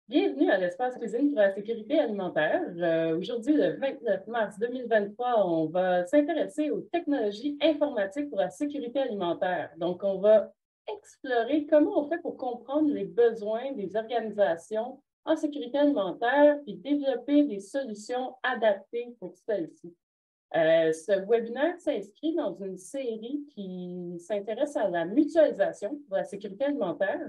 Bienvenue à l'Espace Cuisine pour la sécurité alimentaire. Aujourd'hui, le 29 mars 2023, on va s'intéresser aux technologies informatiques pour la sécurité alimentaire. Donc, on va explorer comment on fait pour comprendre les besoins des organisations en sécurité alimentaire, puis développer des solutions adaptées pour celles-ci. Ce webinaire s'inscrit dans une série qui s'intéresse à la mutualisation pour la sécurité alimentaire,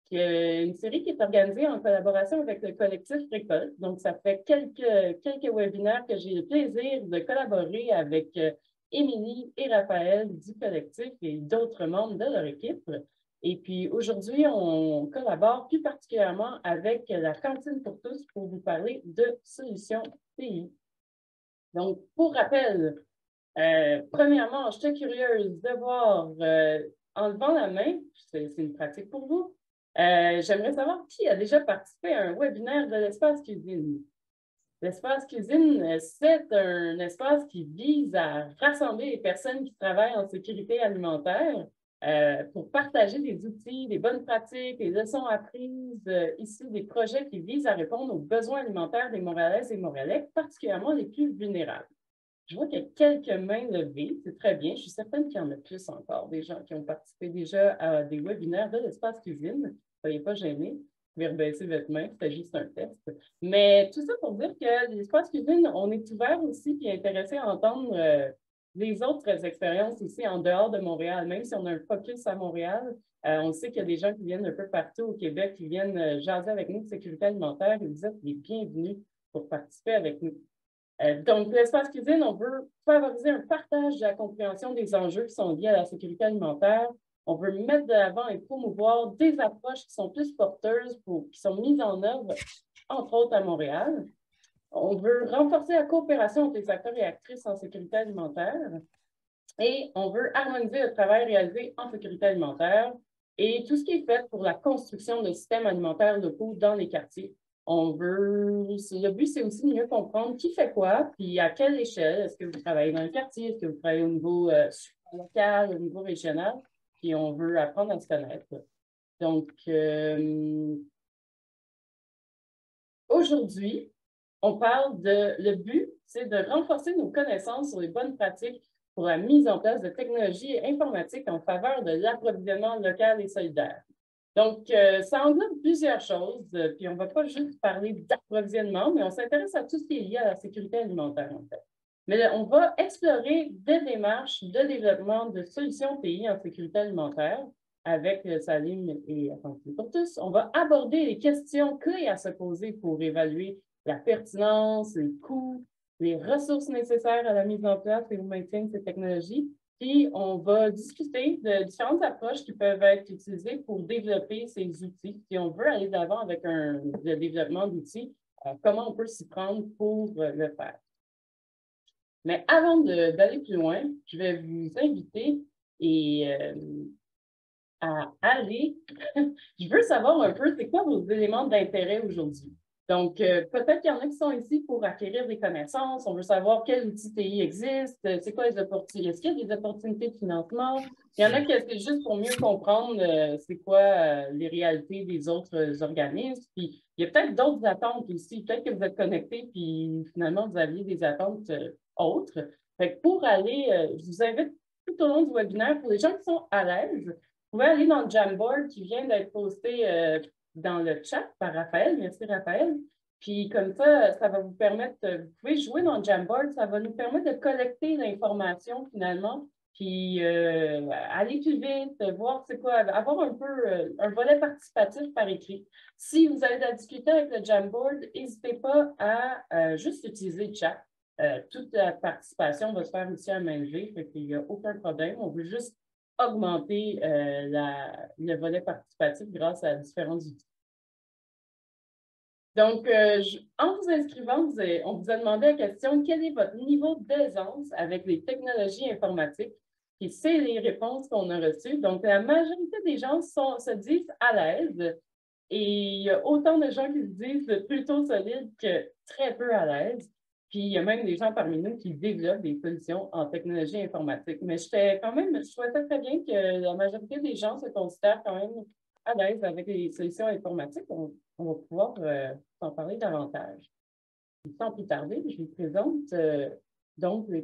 qui est une série qui est organisée en collaboration avec le collectif Récolte. Donc, ça fait quelques webinaires que j'ai le plaisir de collaborer avec Émilie et Raphaël du collectif et d'autres membres de leur équipe. Et puis aujourd'hui, on collabore plus particulièrement avec la Cantine pour tous pour vous parler de solutions TI. Donc, pour rappel, premièrement, j'étais curieuse de voir, en levant la main, c'est une pratique pour vous, j'aimerais savoir qui a déjà participé à un webinaire de l'Espace Cuisine. L'Espace Cuisine, c'est un espace qui vise à rassembler les personnes qui travaillent en sécurité alimentaire pour partager des outils, des bonnes pratiques, des leçons apprises, issues des projets qui visent à répondre aux besoins alimentaires des Montréalaises et Montréalais, particulièrement les plus vulnérables. Je vois qu'il y a quelques mains levées, c'est très bien. Je suis certaine qu'il y en a plus encore, des gens qui ont participé déjà à des webinaires de l'Espace Cuisine. Soyez pas gênés, vous pouvez rebaisser votre main, c'était juste un test. Mais tout ça pour dire que l'Espace Cuisine, on est ouvert aussi et intéressé à entendre les autres expériences aussi en dehors de Montréal. Même si on a un focus à Montréal, on sait qu'il y a des gens qui viennent un peu partout au Québec, qui viennent jaser avec nous de sécurité alimentaire et vous êtes les bienvenus pour participer avec nous. Donc, l'espace cuisine, on veut favoriser un partage de la compréhension des enjeux qui sont liés à la sécurité alimentaire. On veut mettre de l'avant et promouvoir des approches qui sont plus porteuses, qui sont mises en œuvre, entre autres à Montréal. On veut renforcer la coopération entre les acteurs et actrices en sécurité alimentaire. Et on veut harmoniser le travail réalisé en sécurité alimentaire et tout ce qui est fait pour la construction de systèmes alimentaires locaux dans les quartiers. Le but, c'est aussi de mieux comprendre qui fait quoi, puis à quelle échelle. Est-ce que vous travaillez dans le quartier? Est-ce que vous travaillez au niveau local, au niveau régional? Puis on veut apprendre à se connaître. Donc, aujourd'hui, le but, c'est de renforcer nos connaissances sur les bonnes pratiques pour la mise en place de technologies informatiques en faveur de l'approvisionnement local et solidaire. Donc, ça englobe plusieurs choses, puis on ne va pas juste parler d'approvisionnement, mais on s'intéresse à tout ce qui est lié à la sécurité alimentaire, en fait. Mais on va explorer des démarches de développement de solutions pays en sécurité alimentaire avec Salim et Attention pour tous. On va aborder les questions clés à se poser pour évaluer la pertinence, les coûts, les ressources nécessaires à la mise en place et au maintien de ces technologies. Puis, on va discuter de différentes approches qui peuvent être utilisées pour développer ces outils. Si on veut aller de l'avant avec le développement d'outils, comment on peut s'y prendre pour le faire. Mais avant d'aller plus loin, je vais vous inviter à aller. Je veux savoir un peu, c'est quoi vos éléments d'intérêt aujourd'hui? Donc, peut-être qu'il y en a qui sont ici pour acquérir des connaissances. On veut savoir quels outils TI existent, c'est quoi les opportunités, est-ce qu'il y a des opportunités de financement? Il y en a qui c'est juste pour mieux comprendre c'est quoi les réalités des autres organismes. Puis, il y a peut-être d'autres attentes aussi. Peut-être que vous êtes connectés, puis finalement, vous aviez des attentes autres. Fait que pour aller, je vous invite tout au long du webinaire, pour les gens qui sont à l'aise, vous pouvez aller dans le Jamboard qui vient d'être posté dans le chat par Raphaël. Merci, Raphaël. Puis comme ça va vous permettre, vous pouvez jouer dans le Jamboard, ça va nous permettre de collecter l'information finalement, puis aller plus vite, voir c'est quoi, avoir un peu un volet participatif par écrit. Si vous avez de la difficulté avec le Jamboard, n'hésitez pas à juste utiliser le chat. Toute la participation va se faire aussi à main levée, fait qu'il n'y a aucun problème. On veut juste augmenter le volet participatif grâce à différents outils. Donc, en vous inscrivant, on vous a demandé la question, quel est votre niveau d'aisance avec les technologies informatiques? Et c'est les réponses qu'on a reçues. Donc, la majorité des gens se disent à l'aise et il y a autant de gens qui se disent plutôt solides que très peu à l'aise. Puis, il y a même des gens parmi nous qui développent des solutions en technologie informatique. Mais je trouvais ça très bien que la majorité des gens se considèrent quand même à l'aise avec les solutions informatiques, on va pouvoir en parler davantage. Sans plus tarder, je vous présente donc les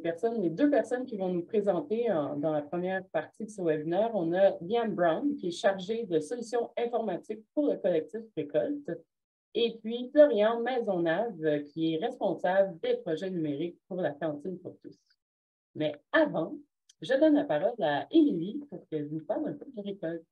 deux personnes qui vont nous présenter dans la première partie de ce webinaire. On a Liam Brown, qui est chargé de solutions informatiques pour le collectif Récolte, et puis Florian Maisonnave, qui est responsable des projets numériques pour la cantine pour tous. Mais avant, je donne la parole à Émilie pour qu'elle vous parle un peu de Récolte.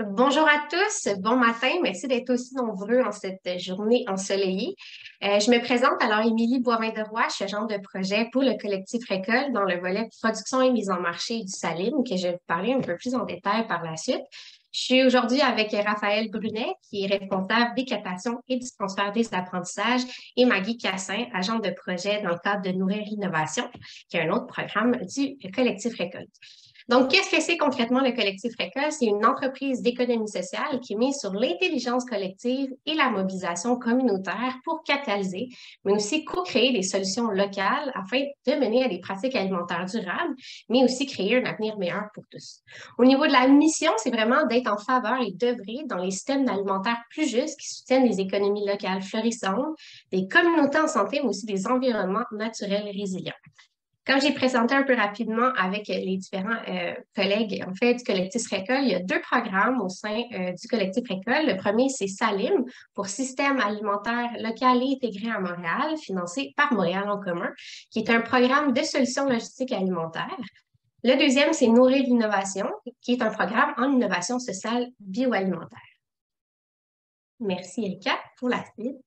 Bonjour à tous, bon matin, merci d'être aussi nombreux en cette journée ensoleillée. Je me présente alors Émilie Boivin-de-Roy, je suis agente de projet pour le collectif Récolte dans le volet production et mise en marché du Salim, que je vais vous parler un peu plus en détail par la suite. Je suis aujourd'hui avec Raphaël Brunet, qui est responsable des captations et du transfert des apprentissages, et Maggie Cassin, agente de projet dans le cadre de Nourrir Innovation, qui est un autre programme du collectif Récolte. Donc, qu'est-ce que c'est concrètement le collectif Récolte? C'est une entreprise d'économie sociale qui mise sur l'intelligence collective et la mobilisation communautaire pour catalyser, mais aussi co-créer des solutions locales afin de mener à des pratiques alimentaires durables, mais aussi créer un avenir meilleur pour tous. Au niveau de la mission, c'est vraiment d'être en faveur et d'œuvrer dans les systèmes alimentaires plus justes qui soutiennent des économies locales florissantes, des communautés en santé, mais aussi des environnements naturels résilients. Comme j'ai présenté un peu rapidement avec les différents collègues en fait, du collectif Récolte, il y a deux programmes au sein du collectif Récolte. Le premier, c'est Salim pour Système alimentaire local et intégré à Montréal, financé par Montréal en commun, qui est un programme de solutions logistiques alimentaires. Le deuxième, c'est Nourrir l'innovation, qui est un programme en innovation sociale bioalimentaire. Merci, Erika, pour la suite.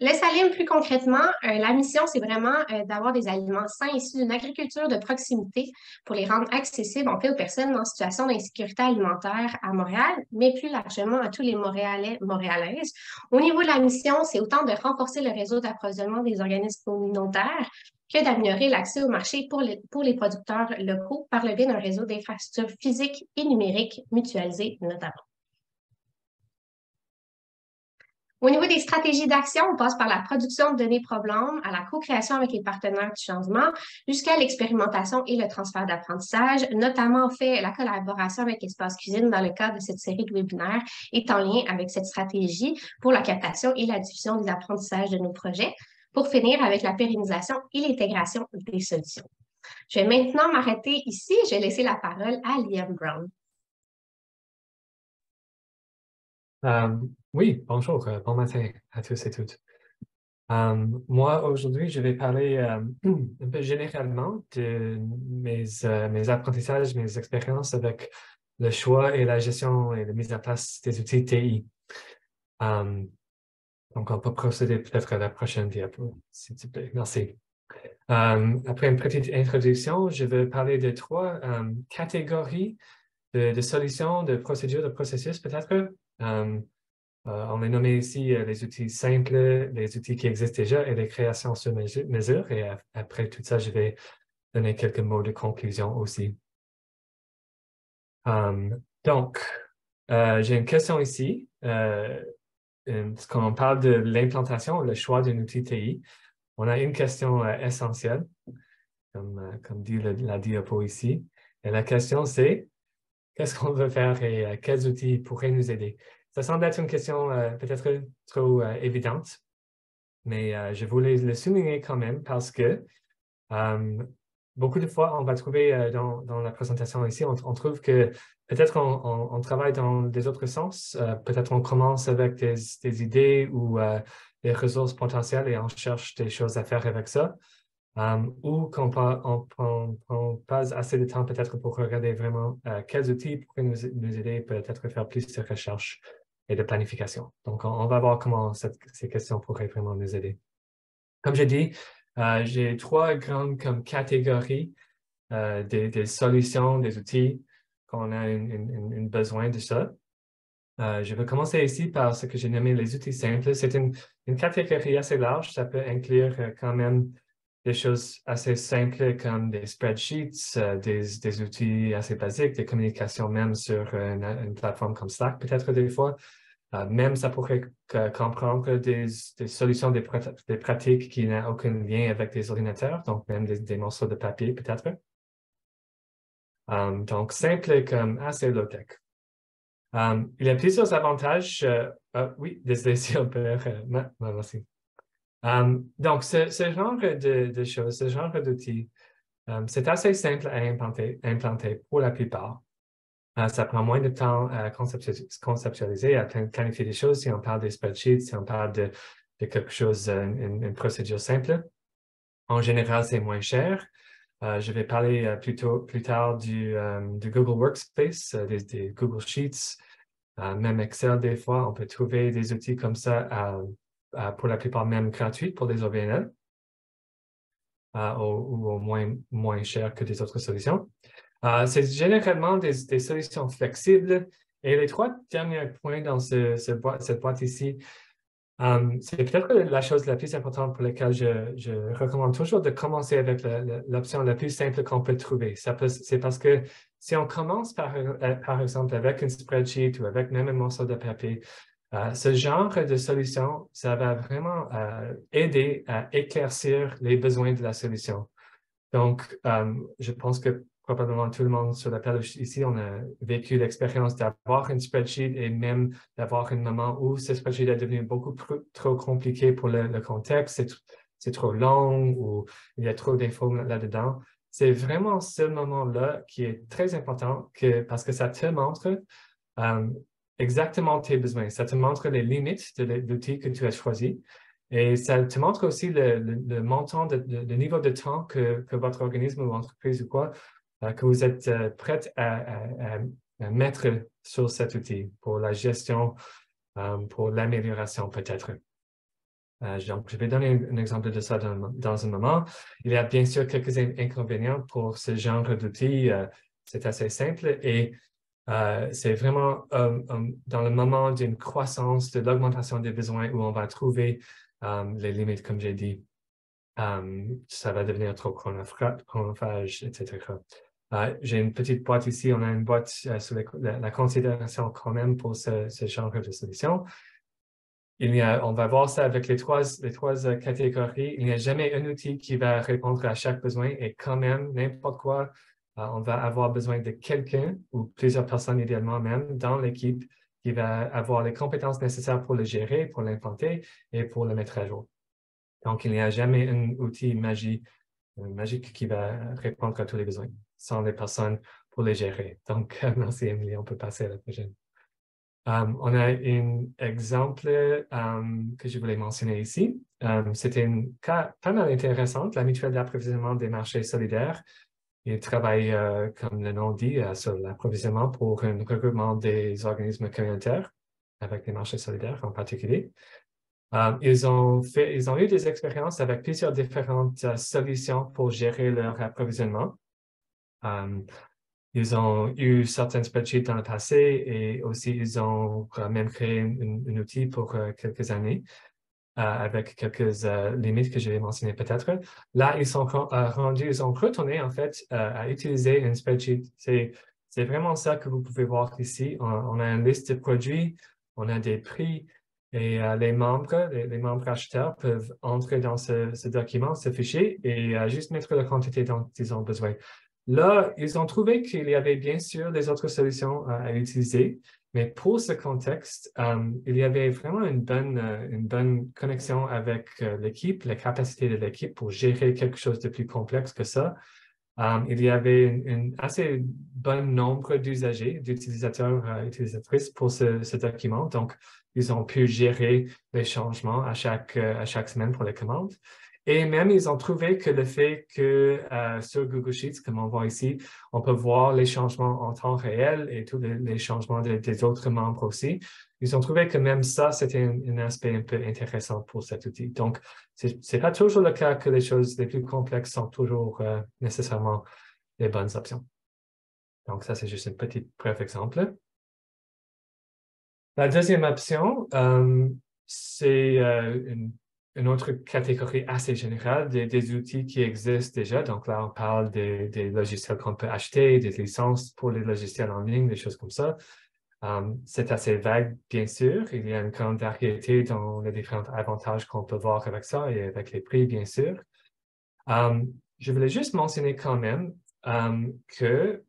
Le Salim, plus concrètement, la mission, c'est vraiment d'avoir des aliments sains issus d'une agriculture de proximité pour les rendre accessibles, en fait, aux personnes en situation d'insécurité alimentaire à Montréal, mais plus largement à tous les Montréalais, Montréalaises. Au niveau de la mission, c'est autant de renforcer le réseau d'approvisionnement des organismes communautaires que d'améliorer l'accès au marché pour les producteurs locaux par le biais d'un réseau d'infrastructures physiques et numériques mutualisées notamment. Au niveau des stratégies d'action, on passe par la production de données problèmes, à la co-création avec les partenaires du changement, jusqu'à l'expérimentation et le transfert d'apprentissage, notamment, en fait, la collaboration avec Espace Cuisine dans le cadre de cette série de webinaires est en lien avec cette stratégie pour la captation et la diffusion des apprentissages de nos projets, pour finir avec la pérennisation et l'intégration des solutions. Je vais maintenant m'arrêter ici. Je vais laisser la parole à Liam Brown. Oui, bonjour, bon matin à tous et toutes. Moi, aujourd'hui, je vais parler un peu généralement de mes apprentissages, mes expériences avec le choix et la gestion et la mise en place des outils TI. Donc, on peut procéder peut-être à la prochaine diapo, s'il te plaît. Merci. Après une petite introduction, je vais parler de trois catégories de solutions, de procédures, de processus peut-être. On les nommé ici les outils simples, les outils qui existent déjà et les créations sur mesure. Et après tout ça, je vais donner quelques mots de conclusion aussi. Donc, j'ai une question ici. Quand on parle de l'implantation, le choix d'un outil TI, on a une question essentielle, comme dit la diapo ici. Et la question, c'est qu'est-ce qu'on veut faire et quels outils pourraient nous aider? Ça semble être une question peut-être trop évidente, mais je voulais le souligner quand même parce que beaucoup de fois, on va trouver dans la présentation ici, on trouve que peut-être on travaille dans des autres sens. Peut-être on commence avec des idées ou des ressources potentielles et on cherche des choses à faire avec ça. Ou qu'on prend pas assez de temps peut-être pour regarder vraiment quels outils pourraient nous aider, peut-être faire plus de recherche et de planification. Donc, on va voir comment ces questions pourraient vraiment nous aider. Comme j'ai dit, j'ai trois grandes catégories des solutions, des outils qu'on a un besoin de ça. Je vais commencer ici par ce que j'ai nommé les outils simples. C'est une catégorie assez large. Ça peut inclure quand même des choses assez simples comme des spreadsheets, des outils assez basiques, des communications même sur une plateforme comme Slack peut-être des fois. Même ça pourrait comprendre des solutions, des pratiques qui n'ont aucun lien avec des ordinateurs, donc même des morceaux de papier peut-être. Donc simple comme assez low-tech. Il y a plusieurs avantages. Oui, désolé si on peut... merci. Donc, ce genre de choses, ce genre d'outils, c'est assez simple à implanter pour la plupart. Ça prend moins de temps à conceptualiser, à planifier des choses. Si on parle des spreadsheets, si on parle de quelque chose, une procédure simple, en général, c'est moins cher. Je vais parler plus tard du Google Workspace, des Google Sheets, même Excel des fois. On peut trouver des outils comme ça, pour la plupart même gratuits pour les OBNL, ou au moins cher que des autres solutions. C'est généralement des solutions flexibles. Et les 3 derniers points dans cette boîte ici, c'est peut-être la chose la plus importante pour laquelle je recommande toujours de commencer avec l'option la plus simple qu'on peut trouver. C'est parce que si on commence par exemple avec une spreadsheet ou avec même un morceau de papier, ce genre de solution, ça va vraiment aider à éclaircir les besoins de la solution. Donc, je pense que probablement tout le monde sur l'appel ici, on a vécu l'expérience d'avoir une spreadsheet et même d'avoir un moment où ce spreadsheet est devenu beaucoup trop compliqué pour le contexte, c'est trop long ou il y a trop d'infos là-dedans. C'est vraiment ce moment-là qui est très important parce que ça te montre exactement tes besoins. Ça te montre les limites de l'outil que tu as choisi. Et ça te montre aussi le montant, le niveau de temps que votre organisme ou entreprise ou quoi, que vous êtes prête à mettre sur cet outil pour la gestion, pour l'amélioration peut-être. Donc, je vais donner un exemple de ça dans un moment. Il y a bien sûr quelques inconvénients pour ce genre d'outil. C'est assez simple et c'est vraiment dans le moment d'une croissance, de l'augmentation des besoins où on va trouver les limites, comme j'ai dit. Ça va devenir trop chronophage, etc. J'ai une petite boîte ici. On a une boîte sur la considération quand même pour ce genre de solution. On va voir ça avec les trois catégories. Il n'y a jamais un outil qui va répondre à chaque besoin et quand même, n'importe quoi, on va avoir besoin de quelqu'un ou plusieurs personnes idéalement même dans l'équipe qui va avoir les compétences nécessaires pour le gérer, pour l'implanter et pour le mettre à jour. Donc, il n'y a jamais un outil magique qui va répondre à tous les besoins sans les personnes pour les gérer. Donc, merci Émilie, on peut passer à la prochaine. On a un exemple que je voulais mentionner ici. C'était un cas pas mal intéressant, la mutuelle d'approvisionnement des marchés solidaires. Il travaille, comme le nom dit, sur l'approvisionnement pour un regroupement des organismes communautaires avec des marchés solidaires en particulier. Ils ont eu des expériences avec plusieurs différentes solutions pour gérer leur approvisionnement. Ils ont eu certaines spreadsheets dans le passé et aussi ils ont même créé un outil pour quelques années avec quelques limites que je vais mentionner peut-être. Là, ils ont retourné en fait à utiliser une spreadsheet. C'est vraiment ça que vous pouvez voir ici. On a une liste de produits, on a des prix et les membres acheteurs peuvent entrer dans ce document, ce fichier et juste mettre la quantité dont ils ont besoin. Là, ils ont trouvé qu'il y avait bien sûr des autres solutions à utiliser, mais pour ce contexte, il y avait vraiment une bonne connexion avec l'équipe, la capacité de l'équipe pour gérer quelque chose de plus complexe que ça. Il y avait un assez bon nombre d'usagers, d'utilisateurs, utilisatrices pour ce document. Donc, ils ont pu gérer les changements à chaque semaine pour les commandes. Et même, ils ont trouvé que le fait que sur Google Sheets, comme on voit ici, on peut voir les changements en temps réel et tous les changements des autres membres aussi. Ils ont trouvé que même ça, c'était un aspect un peu intéressant pour cet outil. Donc, c'est pas toujours le cas que les choses les plus complexes sont toujours nécessairement les bonnes options. Donc, ça, c'est juste un petit bref exemple. La deuxième option, c'est une autre catégorie assez générale des outils qui existent déjà. Donc là, on parle des logiciels qu'on peut acheter, des licences pour les logiciels en ligne, des choses comme ça. C'est assez vague, bien sûr. Il y a une grande variété dans les différents avantages qu'on peut voir avec ça et avec les prix, bien sûr. Je voulais juste mentionner quand même que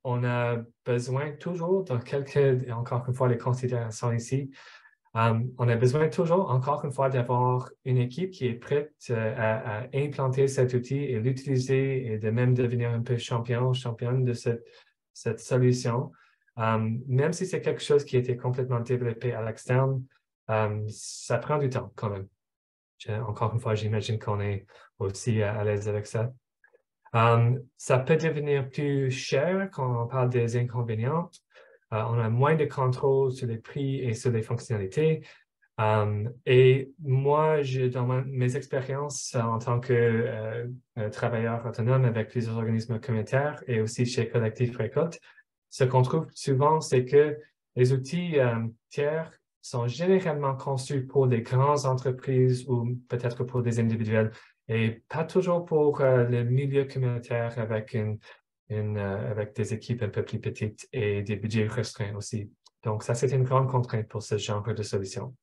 on a besoin toujours, dans quelques, encore une fois, les considérations ici, on a besoin toujours, encore une fois, d'avoir une équipe qui est prête à implanter cet outil et l'utiliser et de même devenir un peu championne de cette solution. Même si c'est quelque chose qui a été complètement développé à l'externe, ça prend du temps quand même. Encore une fois, j'imagine qu'on est aussi à l'aise avec ça. Ça peut devenir plus cher quand on parle des inconvénients. On a moins de contrôle sur les prix et sur les fonctionnalités. Et moi, dans mes expériences en tant que travailleur autonome avec plusieurs organismes communautaires et aussi chez Collectif Récolte, ce qu'on trouve souvent, c'est que les outils tiers sont généralement conçus pour des grandes entreprises ou peut-être pour des individuels et pas toujours pour le milieu communautaire avec avec des équipes un peu plus petites et des budgets restreints aussi. Donc, ça, c'est une grande contrainte pour ce genre de solution.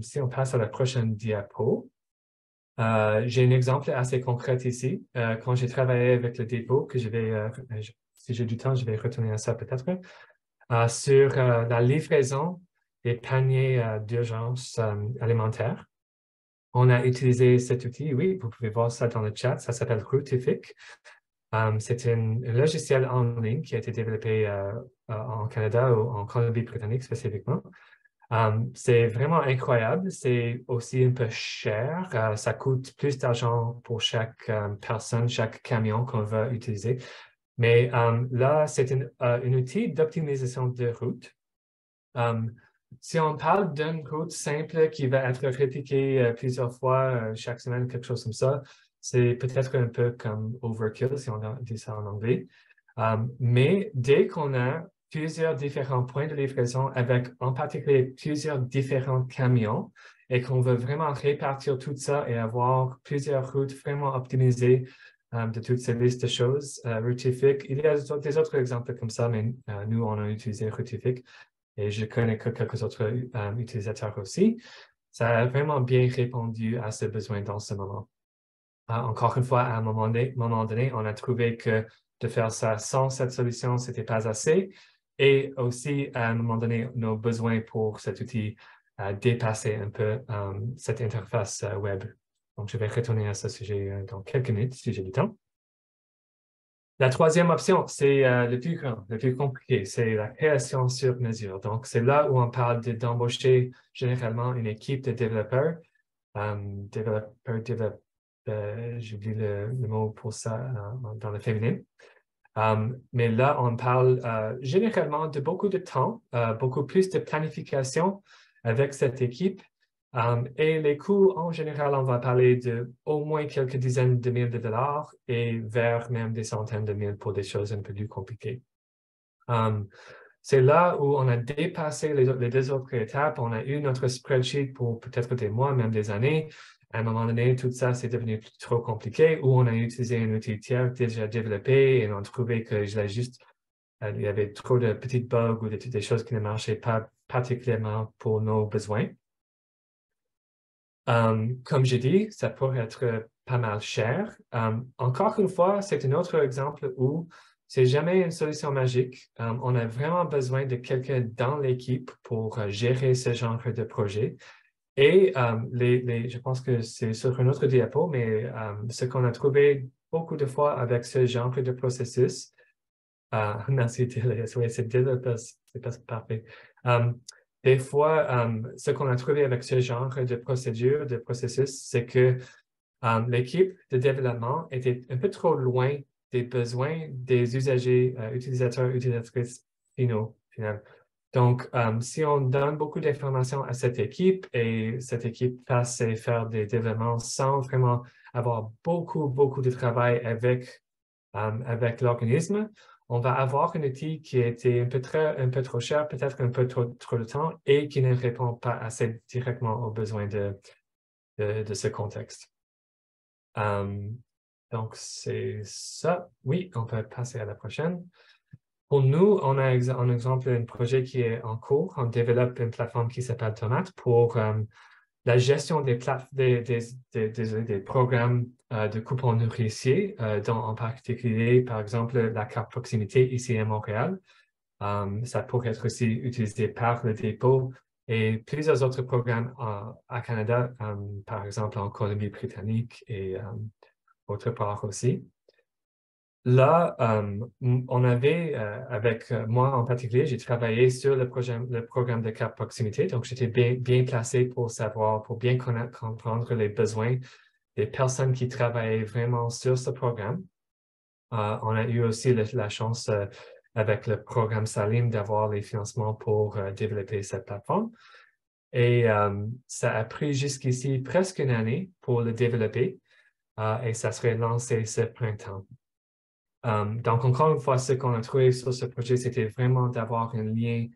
Si on passe à la prochaine diapo, j'ai un exemple assez concret ici. Quand j'ai travaillé avec le dépôt, que si j'ai du temps, je vais retourner à ça peut-être, sur la livraison des paniers d'urgence alimentaire. On a utilisé cet outil, oui, vous pouvez voir ça dans le chat, ça s'appelle Routific. C'est un logiciel en ligne qui a été développé en Canada ou en Colombie-Britannique spécifiquement. C'est vraiment incroyable, c'est aussi un peu cher, ça coûte plus d'argent pour chaque personne, chaque camion qu'on va utiliser. Mais là, c'est un outil d'optimisation de route. Si on parle d'une route simple qui va être répliquée plusieurs fois chaque semaine, quelque chose comme ça, c'est peut-être un peu comme overkill, si on dit ça en anglais. Mais dès qu'on a plusieurs différents points de livraison avec en particulier plusieurs différents camions et qu'on veut vraiment répartir tout ça et avoir plusieurs routes vraiment optimisées de toutes ces listes de choses, Routific, il y a des autres exemples comme ça, mais nous, on a utilisé Routific et je connais que quelques autres utilisateurs aussi. Ça a vraiment bien répondu à ce besoin dans ce moment. Encore une fois, à un moment donné, on a trouvé que de faire ça sans cette solution, ce n'était pas assez. Et aussi, à un moment donné, nos besoins pour cet outil dépassaient un peu cette interface web. Donc, je vais retourner à ce sujet dans quelques minutes, si j'ai du temps. La troisième option, c'est le plus grand, le plus compliqué, c'est la création sur mesure. Donc, c'est là où on parle d'embaucher généralement une équipe de développeurs, j'oublie le mot pour ça dans le féminin. Mais là, on parle généralement de beaucoup de temps, beaucoup plus de planification avec cette équipe. Et les coûts, en général, on va parler de au moins quelques dizaines de mille de dollars et vers même des centaines de mille pour des choses un peu plus compliquées. C'est là où on a dépassé les deux autres étapes. On a eu notre spreadsheet pour peut-être des mois, même des années. À un moment donné, tout ça, c'est devenu trop compliqué, où on a utilisé un outil tiers déjà développé et on a trouvé que il y avait trop de petits bugs ou des choses qui ne marchaient pas particulièrement pour nos besoins. Comme j'ai dit, ça pourrait être pas mal cher. Encore une fois, c'est un autre exemple où c'est jamais une solution magique. On a vraiment besoin de quelqu'un dans l'équipe pour gérer ce genre de projet. Et je pense que c'est sur un autre diapo, mais ce qu'on a trouvé beaucoup de fois avec ce genre de processus, merci, c'est pas parfait. Des fois, ce qu'on a trouvé avec ce genre de procédure, de processus, c'est que l'équipe de développement était un peu trop loin des besoins des usagers, utilisateurs, utilisatrices finaux. Donc, si on donne beaucoup d'informations à cette équipe et cette équipe passe à faire des développements sans vraiment avoir beaucoup de travail avec l'organisme, on va avoir un outil qui était un peu trop cher, peut-être un peu trop de temps et qui ne répond pas assez directement aux besoins de ce contexte. Donc, c'est ça. Oui, on peut passer à la prochaine. Pour nous, on a un exemple, un projet qui est en cours. On développe une plateforme qui s'appelle Tomate pour la gestion des programmes de coupons nourriciers, dont en particulier, par exemple, la carte proximité ici à Montréal. Ça pourrait être aussi utilisé par le dépôt et plusieurs autres programmes à Canada, par exemple en Colombie-Britannique et autre part aussi. Là, on avait, avec moi en particulier, j'ai travaillé sur le programme de carte proximité, donc j'étais bien placé pour savoir, pour bien comprendre les besoins des personnes qui travaillaient vraiment sur ce programme. On a eu aussi la chance avec le programme Salim d'avoir les financements pour développer cette plateforme. Et ça a pris jusqu'ici presque une année pour le développer et ça serait lancé ce printemps. Donc, encore une fois, ce qu'on a trouvé sur ce projet, c'était vraiment d'avoir un lien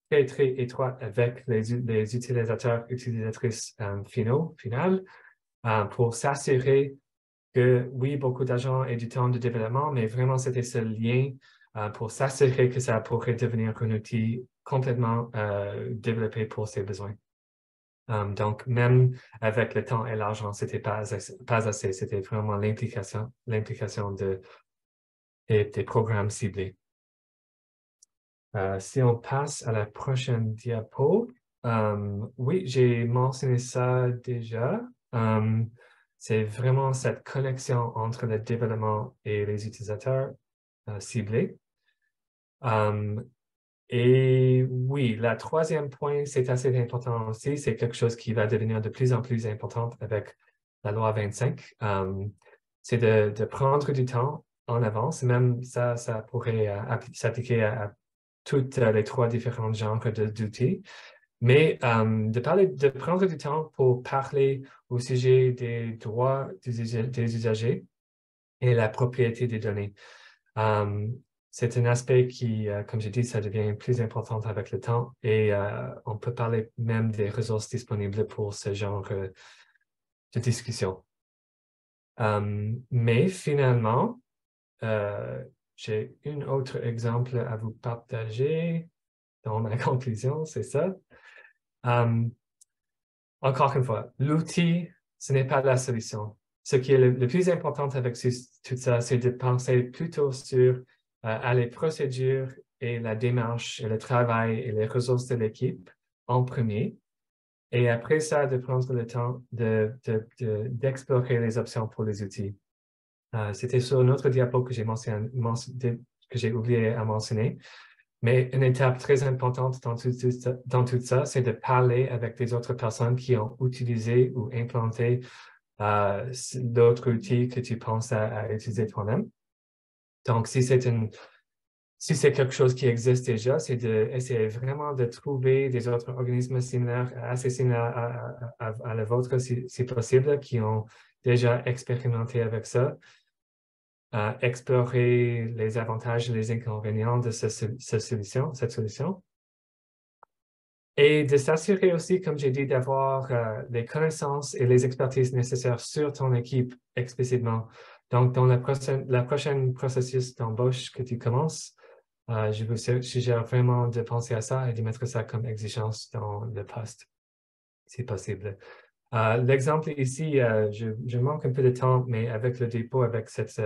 très, très étroit avec les utilisateurs, utilisatrices finales, pour s'assurer que, oui, beaucoup d'argent et du temps de développement, mais vraiment, c'était ce lien pour s'assurer que ça pourrait devenir un outil complètement développé pour ses besoins. Donc, même avec le temps et l'argent, c'était pas assez. C'était vraiment l'implication des programmes ciblés. Si on passe à la prochaine diapo, oui, j'ai mentionné ça déjà. C'est vraiment cette connexion entre le développement et les utilisateurs ciblés. Et oui, le troisième point, c'est assez important aussi. C'est quelque chose qui va devenir de plus en plus important avec la loi 25. C'est de prendre du temps en avance. Même ça pourrait s'appliquer à tous les trois différents genres d'outils. Mais de prendre du temps pour parler au sujet des droits des usagers et la propriété des données. C'est un aspect qui, comme j'ai dit, ça devient plus important avec le temps et on peut parler même des ressources disponibles pour ce genre de discussion. Mais finalement, j'ai un autre exemple à vous partager dans ma conclusion, c'est ça. Encore une fois, l'outil, ce n'est pas la solution. Ce qui est le plus important avec tout ça, c'est de penser plutôt sur les procédures et la démarche et le travail et les ressources de l'équipe en premier. Et après ça, de prendre le temps d'explorer les options pour les outils. C'était sur une autre diapo que j'ai oublié à mentionner. Mais une étape très importante dans tout ça, c'est de parler avec les autres personnes qui ont utilisé ou implanté d'autres outils que tu penses à utiliser toi-même. Donc, si c'est quelque chose qui existe déjà, c'est d'essayer vraiment de trouver des autres organismes similaires, assez similaires à la vôtre, si possible, qui ont déjà expérimenté avec ça. Explorer les avantages et les inconvénients de cette solution. Et de s'assurer aussi, comme j'ai dit, d'avoir les connaissances et les expertises nécessaires sur ton équipe explicitement. Donc, dans la prochaine processus d'embauche que tu commences, je vous suggère vraiment de penser à ça et de mettre ça comme exigence dans le poste, si possible. L'exemple ici, je manque un peu de temps, mais avec le dépôt, avec cet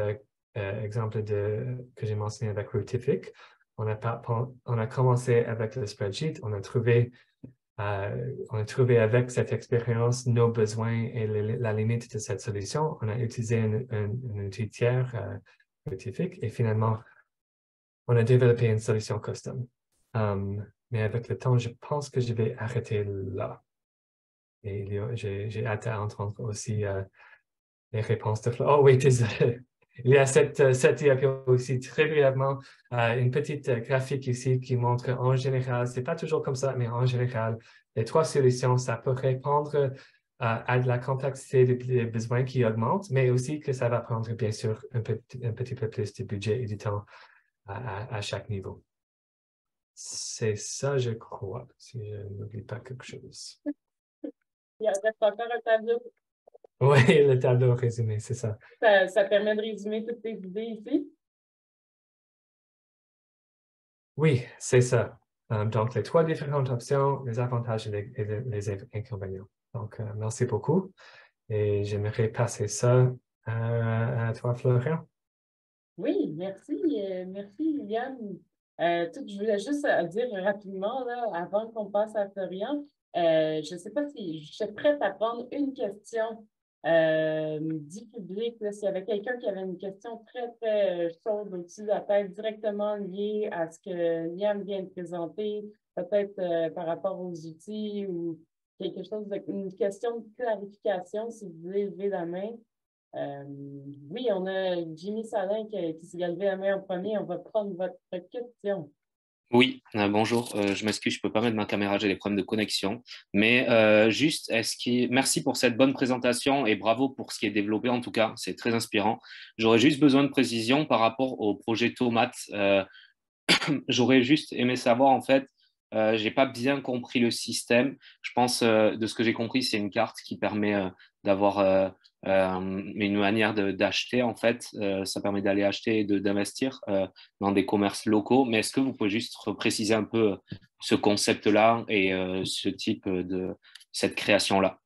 exemple que j'ai mentionné avec Routific, on a commencé avec le spreadsheet, on a trouvé avec cette expérience nos besoins et la limite de cette solution. On a utilisé un outil tiers, Routific, et finalement, on a développé une solution custom. Mais avec le temps, je pense que je vais arrêter là. Et j'ai hâte à entendre aussi les réponses de Flo. Oh oui, désolé. Il y a cette diapo aussi très brièvement, une petite graphique ici qui montre en général, c'est pas toujours comme ça, mais en général, les trois solutions, ça peut répondre à de la complexité des besoins qui augmentent, mais aussi que ça va prendre bien sûr un petit peu plus de budget et du temps à chaque niveau. C'est ça, je crois, si je n'oublie pas quelque chose. Il reste encore un tableau. Oui, le tableau résumé, c'est ça. Ça permet de résumer toutes tes idées ici? Oui, c'est ça. Donc, les trois différentes options, les avantages et les inconvénients. Donc, merci beaucoup. Et j'aimerais passer ça à toi, Florian. Oui, merci, merci Yann. Je voulais juste dire rapidement, là, avant qu'on passe à Florian, je ne sais pas si je suis prête à prendre une question du public. Là, s'il y avait quelqu'un qui avait une question très, très chaude au-dessus de la tête, directement liée à ce que Yann vient de présenter, peut-être par rapport aux outils ou quelque chose, une question de clarification, si vous voulez lever la main. Oui, on a Jimmy Salin qui s'est levé la main en premier. On va prendre votre question. Oui, bonjour. Je m'excuse, je peux pas mettre ma caméra, j'ai des problèmes de connexion. Mais juste, merci pour cette bonne présentation et bravo pour ce qui est développé en tout cas, c'est très inspirant. J'aurais juste besoin de précision par rapport au projet Tomate. J'aurais juste aimé savoir en fait, j'ai pas bien compris le système. Je pense de ce que j'ai compris, c'est une carte qui permet d'avoir une manière d'acheter en fait. Ça permet d'aller acheter et d'investir dans des commerces locaux. Mais est-ce que vous pouvez juste préciser un peu ce concept-là et ce type de cette création-là?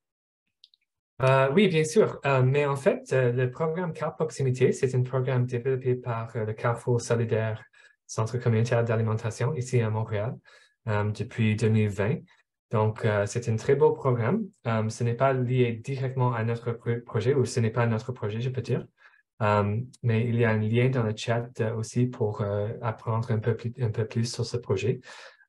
Oui, bien sûr. Mais en fait, le programme Carte Proximité, c'est un programme développé par le Carrefour Solidaire Centre communautaire d'alimentation ici à Montréal depuis 2020. Donc, c'est un très beau programme. Ce n'est pas lié directement à notre projet, ou ce n'est pas notre projet, je peux dire. Mais il y a un lien dans le chat aussi pour apprendre un peu plus sur ce projet.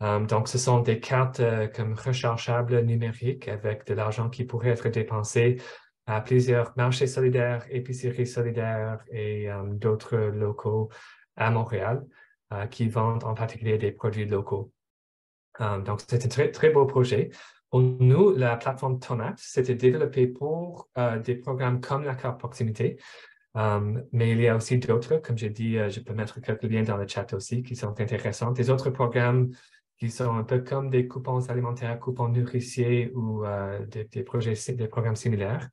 Donc, ce sont des cartes comme rechargeables numériques avec de l'argent qui pourrait être dépensé à plusieurs marchés solidaires, épiceries solidaires et d'autres locaux à Montréal qui vendent en particulier des produits locaux. Donc, c'est un très, très beau projet. Pour nous, la plateforme Tomate, c'était développé pour des programmes comme la carte proximité. Mais il y a aussi d'autres, comme j'ai dit, je peux mettre quelques liens dans le chat aussi qui sont intéressants. Des autres programmes qui sont un peu comme des coupons alimentaires, coupons nourriciers ou des programmes similaires.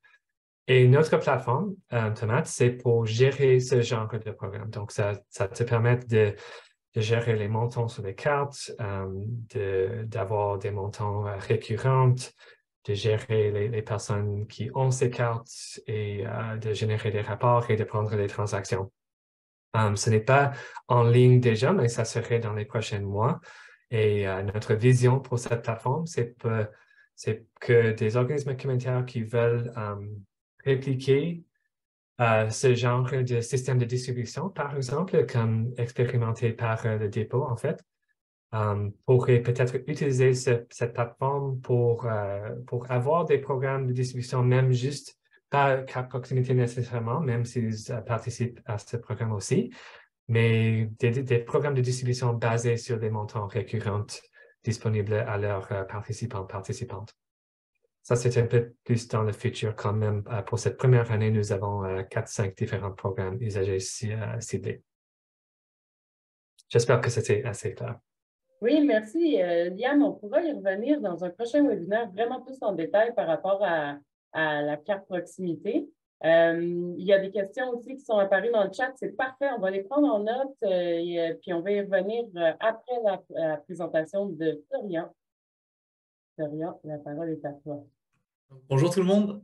Et notre plateforme, Tomate, c'est pour gérer ce genre de programme. Donc, ça te permet de gérer les montants sur les cartes, d'avoir des montants récurrents, de gérer les personnes qui ont ces cartes et de générer des rapports et de prendre des transactions. Ce n'est pas en ligne déjà, mais ça serait dans les prochains mois. Et notre vision pour cette plateforme, c'est que des organismes communautaires qui veulent répliquer ce genre de système de distribution, par exemple, comme expérimenté par le dépôt, en fait, pourrait peut-être utiliser cette plateforme pour avoir des programmes de distribution, même juste pas carte proximité nécessairement, même s'ils participent à ce programme aussi, mais des programmes de distribution basés sur des montants récurrents disponibles à leurs participantes. Ça, c'est un peu plus dans le futur quand même. Pour cette première année, nous avons 4-5 différents programmes usagers ciblés. J'espère que c'était assez clair. Oui, merci. Liam, on pourra y revenir dans un prochain webinaire vraiment plus en détail par rapport à la carte proximité. Il y a des questions aussi qui sont apparues dans le chat. C'est parfait, on va les prendre en note puis on va y revenir après la présentation de Florian. Florian, la parole est à toi. Bonjour tout le monde.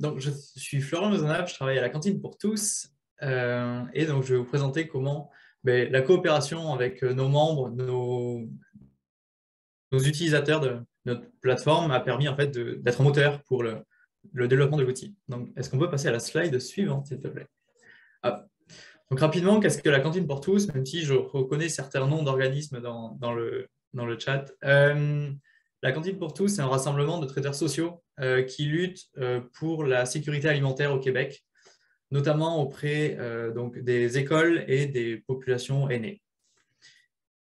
Donc je suis Florian Maisonnable, je travaille à la cantine pour tous et donc je vais vous présenter comment la coopération avec nos membres, nos utilisateurs de notre plateforme a permis en fait d'être un moteur pour le développement de l'outil. Donc est-ce qu'on peut passer à la slide suivante s'il te plaît? Donc rapidement, qu'est-ce que la cantine pour tous, même si je reconnais certains noms d'organismes dans le chat. La cantine pour tous, c'est un rassemblement de traiteurs sociaux qui luttent pour la sécurité alimentaire au Québec, notamment auprès donc des écoles et des populations aînées.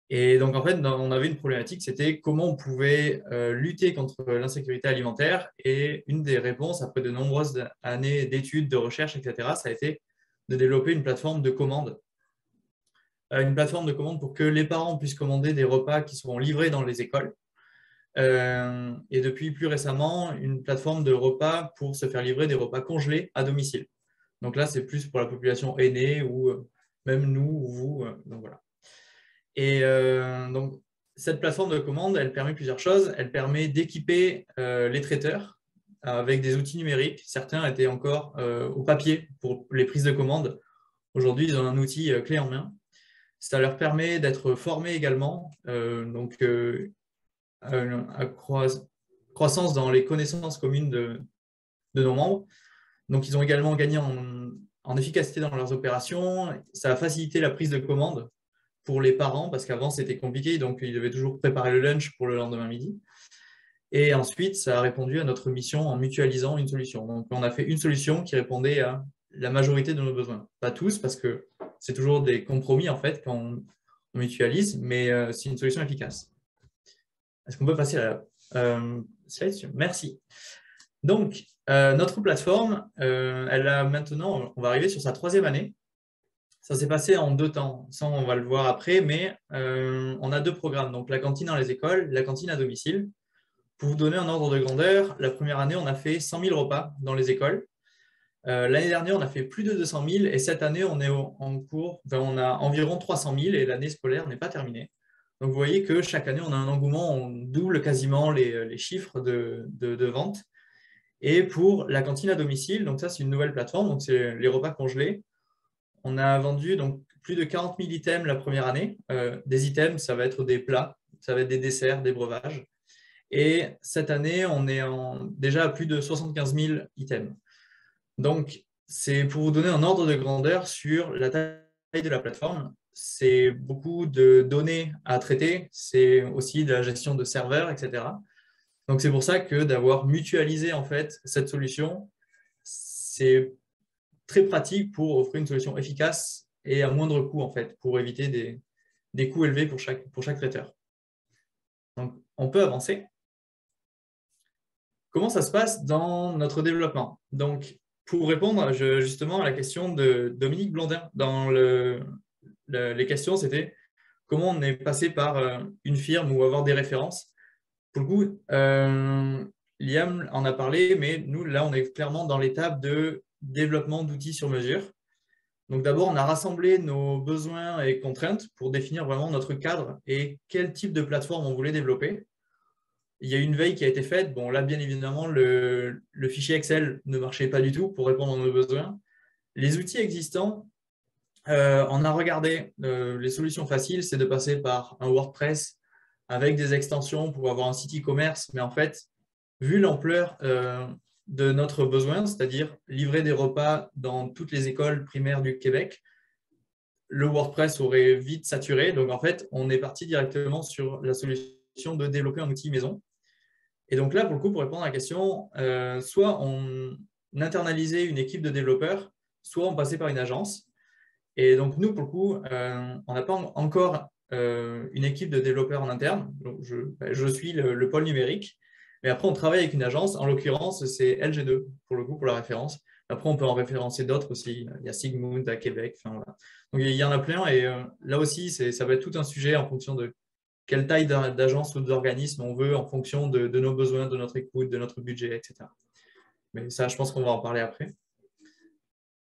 Et donc, en fait, on avait une problématique, c'était comment on pouvait lutter contre l'insécurité alimentaire. Et une des réponses, après de nombreuses années d'études, de recherche, etc., ça a été de développer une plateforme de commande. Une plateforme de commande pour que les parents puissent commander des repas qui seront livrés dans les écoles. Et depuis plus récemment, une plateforme de repas pour se faire livrer des repas congelés à domicile. Donc là, c'est plus pour la population aînée ou même nous ou vous. Donc voilà. Et donc, cette plateforme de commande, elle permet plusieurs choses. Elle permet d'équiper les traiteurs avec des outils numériques. Certains étaient encore au papier pour les prises de commande. Aujourd'hui, ils ont un outil clé en main. Ça leur permet d'être formés également, à croissance dans les connaissances communes de nos membres. Donc, ils ont également gagné en efficacité dans leurs opérations. Ça a facilité la prise de commande pour les parents, parce qu'avant, c'était compliqué, donc ils devaient toujours préparer le lunch pour le lendemain midi. Et ensuite, ça a répondu à notre mission en mutualisant une solution. Donc, on a fait une solution qui répondait à la majorité de nos besoins. Pas tous, parce que c'est toujours des compromis, en fait, quand on mutualise, mais c'est une solution efficace. Est-ce qu'on peut passer à la slide? Merci. Donc, notre plateforme, elle a maintenant, on va arriver sur sa 3e année. Ça s'est passé en 2 temps. Ça, on va le voir après, mais on a 2 programmes. Donc, la cantine dans les écoles, la cantine à domicile. Pour vous donner un ordre de grandeur, la première année, on a fait 100 000 repas dans les écoles. L'année dernière, on a fait plus de 200 000 et cette année, on est en cours, on a environ 300 000 et l'année scolaire n'est pas terminée. Donc, vous voyez que chaque année, on a un engouement, on double quasiment les chiffres de vente. Et pour la cantine à domicile, donc ça, c'est une nouvelle plateforme, donc c'est les repas congelés. On a vendu donc plus de 40 000 items la première année. Des items, ça va être des plats, ça va être des desserts, des breuvages. Et cette année, on est déjà à plus de 75 000 items. Donc, c'est pour vous donner un ordre de grandeur sur la taille de la plateforme. C'est beaucoup de données à traiter, c'est aussi de la gestion de serveurs, etc. Donc, c'est pour ça que d'avoir mutualisé en fait cette solution, c'est très pratique pour offrir une solution efficace et à moindre coût en fait, pour éviter des coûts élevés pour chaque traiteur. Donc, on peut avancer. Comment ça se passe dans notre développement? Donc, pour répondre justement à la question de Dominique Blondin, dans les questions, c'était comment on est passé par une firme ou avoir des références. Pour le coup, Liam en a parlé, mais nous, là, on est clairement dans l'étape de développement d'outils sur mesure. Donc d'abord, on a rassemblé nos besoins et contraintes pour définir vraiment notre cadre et quel type de plateforme on voulait développer. Il y a eu une veille qui a été faite. Bon, là, bien évidemment, le fichier Excel ne marchait pas du tout pour répondre à nos besoins. Les outils existants, on a regardé les solutions faciles, c'est de passer par un WordPress avec des extensions pour avoir un site e-commerce. Mais en fait, vu l'ampleur de notre besoin, c'est-à-dire livrer des repas dans toutes les écoles primaires du Québec, le WordPress aurait vite saturé. Donc, en fait, on est parti directement sur la solution de développer un outil maison. Et donc là, pour le coup, pour répondre à la question, soit on internalisait une équipe de développeurs, soit on passait par une agence. Et donc, nous, pour le coup, on n'a pas encore une équipe de développeurs en interne. Donc, je suis le pôle numérique. Mais après, on travaille avec une agence. En l'occurrence, c'est LG2, pour le coup, pour la référence. Après, on peut en référencer d'autres aussi. Il y a Sigmund à Québec. Enfin, voilà. Donc, il y en a plein. Et là aussi, ça va être tout un sujet en fonction de quelle taille d'agence ou d'organisme on veut, en fonction de nos besoins, de notre écoute, de notre budget, etc. Mais ça, je pense qu'on va en parler après.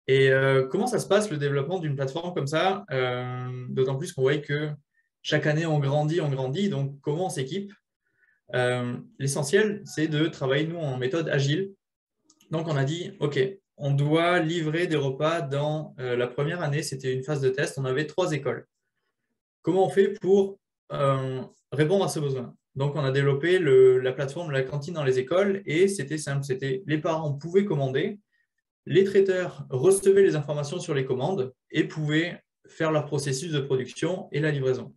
Et comment ça se passe, le développement d'une plateforme comme ça? D'autant plus qu'on voit que chaque année, on grandit. Donc, comment on s'équipe? L'essentiel, c'est de travailler, nous, en méthode agile. Donc, on a dit, OK, on doit livrer des repas dans la première année. C'était une phase de test. On avait 3 écoles. Comment on fait pour répondre à ce besoin? Donc, on a développé la plateforme La Cantine dans les écoles et c'était simple. Les parents pouvaient commander, les traiteurs recevaient les informations sur les commandes et pouvaient faire leur processus de production et la livraison.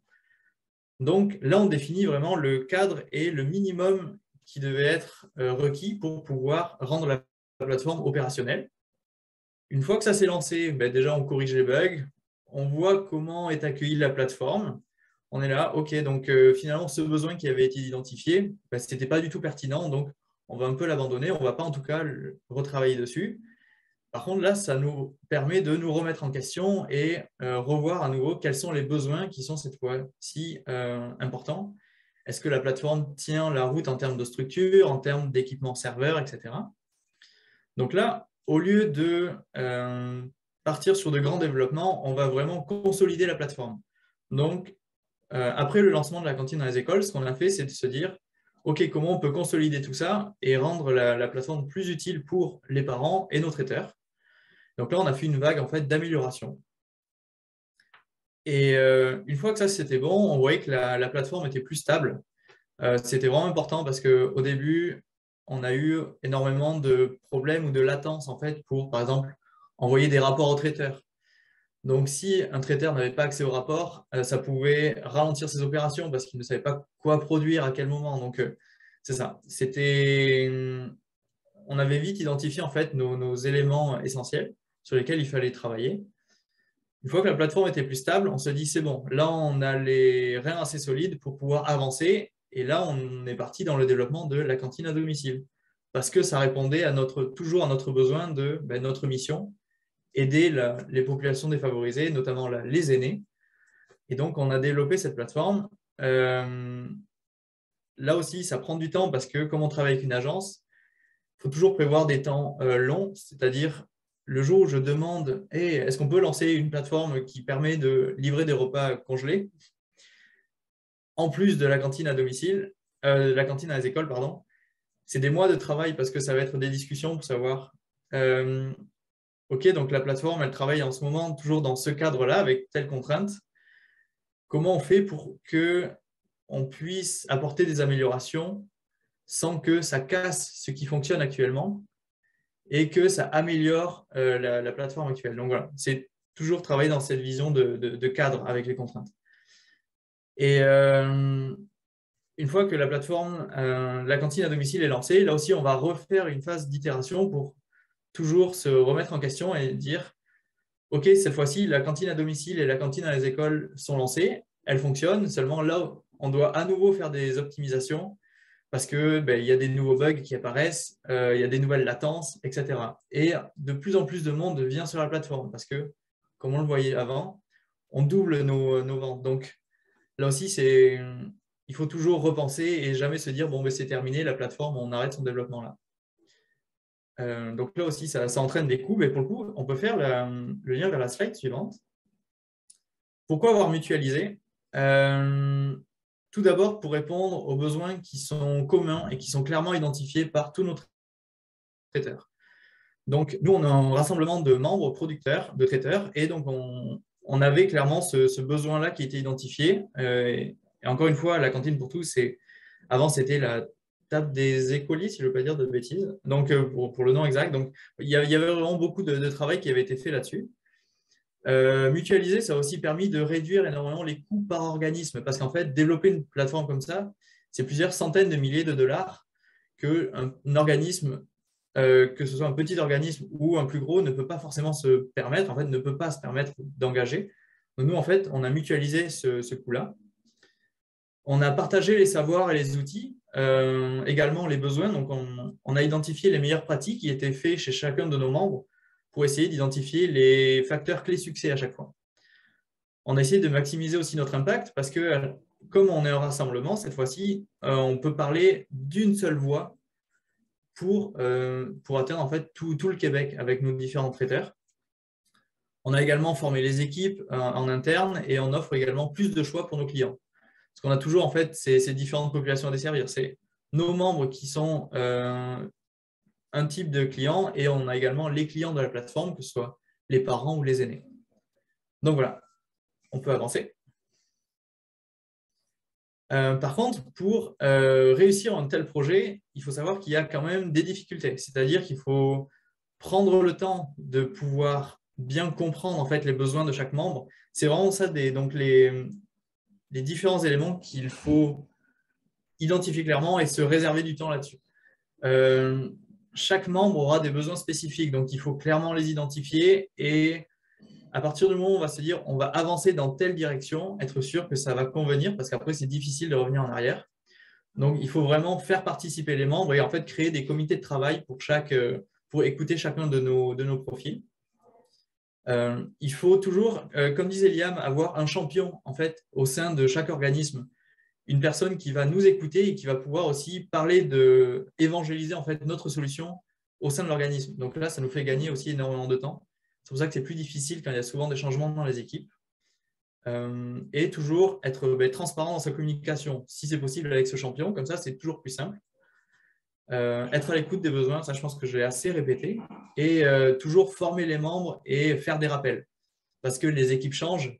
Donc, là, on définit vraiment le cadre et le minimum qui devait être requis pour pouvoir rendre la plateforme opérationnelle. Une fois que ça s'est lancé, déjà, on corrige les bugs, on voit comment est accueillie la plateforme. On est là, OK, donc finalement, ce besoin qui avait été identifié, ce n'était pas du tout pertinent, donc on va un peu l'abandonner, on ne va pas en tout cas retravailler dessus. Par contre, là, ça nous permet de nous remettre en question et revoir à nouveau quels sont les besoins qui sont cette fois-ci importants. Est-ce que la plateforme tient la route en termes de structure, en termes d'équipement serveur, etc. Donc là, au lieu de partir sur de grands développements, on va vraiment consolider la plateforme. Donc, après le lancement de la cantine dans les écoles, ce qu'on a fait, c'est de se dire, OK, comment on peut consolider tout ça et rendre la plateforme plus utile pour les parents et nos traiteurs. Donc là, on a fait une vague en fait, d'amélioration. Et une fois que ça, c'était bon, on voyait que la plateforme était plus stable. C'était vraiment important parce qu'au début, on a eu énormément de problèmes ou de latence en fait, pour, par exemple, envoyer des rapports aux traiteurs. Donc, si un traiteur n'avait pas accès au rapport, ça pouvait ralentir ses opérations parce qu'il ne savait pas quoi produire, à quel moment. Donc, c'est ça. On avait vite identifié en fait, nos éléments essentiels sur lesquels il fallait travailler. Une fois que la plateforme était plus stable, on se dit c'est bon, là on a les reins assez solides pour pouvoir avancer. Et là, on est parti dans le développement de la cantine à domicile parce que ça répondait toujours à notre besoin de notre mission, aider les populations défavorisées, notamment les aînés. Et donc, on a développé cette plateforme. Là aussi, ça prend du temps parce que comme on travaille avec une agence, il faut toujours prévoir des temps longs, c'est-à-dire le jour où je demande hey, est-ce qu'on peut lancer une plateforme qui permet de livrer des repas congelés en plus de la cantine à domicile, la cantine à les écoles, pardon, c'est des mois de travail parce que ça va être des discussions pour savoir OK, donc la plateforme, elle travaille en ce moment toujours dans ce cadre-là avec telle contrainte. Comment on fait pour qu'on puisse apporter des améliorations sans que ça casse ce qui fonctionne actuellement et que ça améliore la plateforme actuelle. Donc voilà, c'est toujours travailler dans cette vision de cadre avec les contraintes. Et une fois que la plateforme, la cantine à domicile est lancée, là aussi, on va refaire une phase d'itération pour toujours se remettre en question et dire OK, cette fois-ci, la cantine à domicile et la cantine à les écoles sont lancées, elles fonctionnent, seulement là, on doit à nouveau faire des optimisations parce qu'il y a des nouveaux bugs qui apparaissent, il y a des nouvelles latences, etc. Et de plus en plus de monde vient sur la plateforme parce que, comme on le voyait avant, on double nos ventes. Donc là aussi, il faut toujours repenser et jamais se dire bon, c'est terminé, la plateforme, on arrête son développement là. Donc là aussi, ça entraîne des coûts, mais pour le coup, on peut faire le lien vers la slide suivante. Pourquoi avoir mutualisé? Tout d'abord, pour répondre aux besoins qui sont communs et qui sont clairement identifiés par tous nos traiteurs. Donc, nous, on a un rassemblement de membres producteurs, de traiteurs, et donc on avait clairement ce besoin-là qui était identifié. Et encore une fois, la cantine pour tous, avant, c'était la table des écoliers, si je ne veux pas dire de bêtises, donc pour le nom exact. Donc, il y avait vraiment beaucoup de travail qui avait été fait là-dessus. Mutualiser, ça a aussi permis de réduire énormément les coûts par organisme, parce qu'en fait, développer une plateforme comme ça, c'est plusieurs centaines de milliers de dollars qu'un organisme, que ce soit un petit organisme ou un plus gros, ne peut pas forcément se permettre, en fait, ne peut pas se permettre d'engager. Donc nous, en fait, on a mutualisé ce coût-là. On a partagé les savoirs et les outils, également les besoins. Donc, on a identifié les meilleures pratiques qui étaient faites chez chacun de nos membres pour essayer d'identifier les facteurs clés succès à chaque fois. On a essayé de maximiser aussi notre impact parce que, comme on est en rassemblement, cette fois-ci, on peut parler d'une seule voix pour atteindre en fait tout le Québec avec nos différents traiteurs. On a également formé les équipes en interne et on offre également plus de choix pour nos clients. Parce qu'on a toujours en fait ces différentes populations à desservir. C'est nos membres qui sont un type de client et on a également les clients de la plateforme, que ce soit les parents ou les aînés. Donc voilà, on peut avancer. Par contre, pour réussir un tel projet, il faut savoir qu'il y a quand même des difficultés. C'est-à-dire qu'il faut prendre le temps de pouvoir bien comprendre en fait, les besoins de chaque membre. C'est vraiment ça, donc les différents éléments qu'il faut identifier clairement et se réserver du temps là-dessus. Chaque membre aura des besoins spécifiques, donc il faut clairement les identifier et à partir du moment où on va se dire on va avancer dans telle direction, être sûr que ça va convenir parce qu'après c'est difficile de revenir en arrière. Donc il faut vraiment faire participer les membres et en fait créer des comités de travail pour écouter chacun de nos profils. Il faut toujours, comme disait Liam, avoir un champion en fait au sein de chaque organisme, une personne qui va nous écouter et qui va pouvoir aussi parler évangéliser en fait notre solution au sein de l'organisme. Donc là, ça nous fait gagner aussi énormément de temps. C'est pour ça que c'est plus difficile quand il y a souvent des changements dans les équipes. et toujours être transparent dans sa communication, si c'est possible avec ce champion, comme ça c'est toujours plus simple. Être à l'écoute des besoins, ça je pense que j'ai assez répété, et toujours former les membres et faire des rappels, parce que les équipes changent.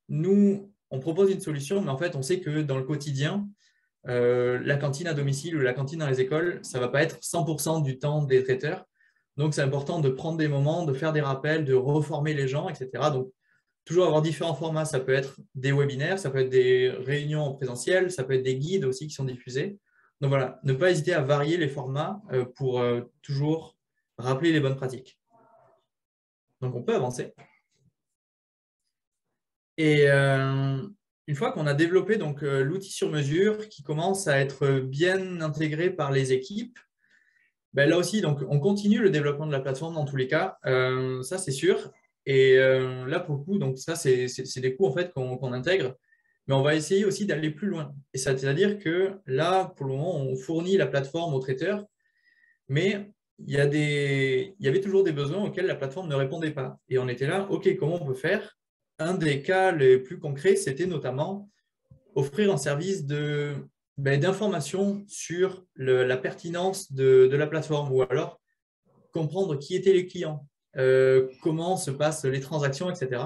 Nous, on propose une solution, mais en fait on sait que dans le quotidien, la cantine à domicile ou la cantine dans les écoles, ça ne va pas être 100% du temps des traiteurs. Donc, c'est important de prendre des moments, de faire des rappels, de reformer les gens, etc. Donc, toujours avoir différents formats. Ça peut être des webinaires, ça peut être des réunions en présentiel, ça peut être des guides aussi qui sont diffusés. Donc, voilà, ne pas hésiter à varier les formats pour toujours rappeler les bonnes pratiques. Donc, on peut avancer. Et une fois qu'on a développé l'outil sur mesure qui commence à être bien intégré par les équipes, ben là aussi, donc, on continue le développement de la plateforme dans tous les cas, ça c'est sûr. Et là, pour le coup, donc, ça c'est des coûts en fait, qu'on intègre, mais on va essayer aussi d'aller plus loin. Et c'est-à-dire que là, pour le moment, on fournit la plateforme aux traiteurs, mais il y avait toujours des besoins auxquels la plateforme ne répondait pas. Et on était là, OK, comment on peut faire? Un des cas les plus concrets, c'était notamment offrir un service d'information sur la pertinence de la plateforme, ou alors comprendre qui étaient les clients, comment se passent les transactions, etc.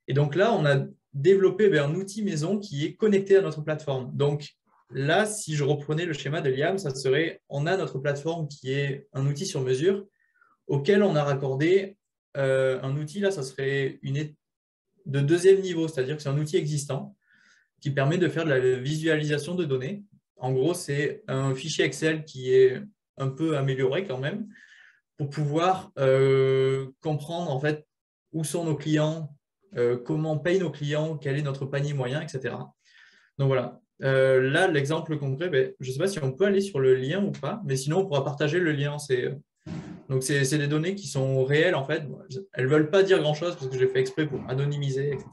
Et donc là, on a développé un outil maison qui est connecté à notre plateforme. Donc là, si je reprenais le schéma de Liam, ça serait, on a notre plateforme qui est un outil sur mesure auquel on a raccordé un outil, là, ça serait de deuxième niveau, c'est-à-dire que c'est un outil existant qui permet de faire de la visualisation de données. En gros, c'est un fichier Excel qui est un peu amélioré quand même pour pouvoir comprendre en fait où sont nos clients, comment payent nos clients, quel est notre panier moyen, etc. Donc voilà. Là, l'exemple concret, je ne sais pas si on peut aller sur le lien ou pas, mais sinon, on pourra partager le lien. Donc, c'est des données qui sont réelles, en fait. Elles ne veulent pas dire grand-chose parce que j'ai fait exprès pour anonymiser, etc.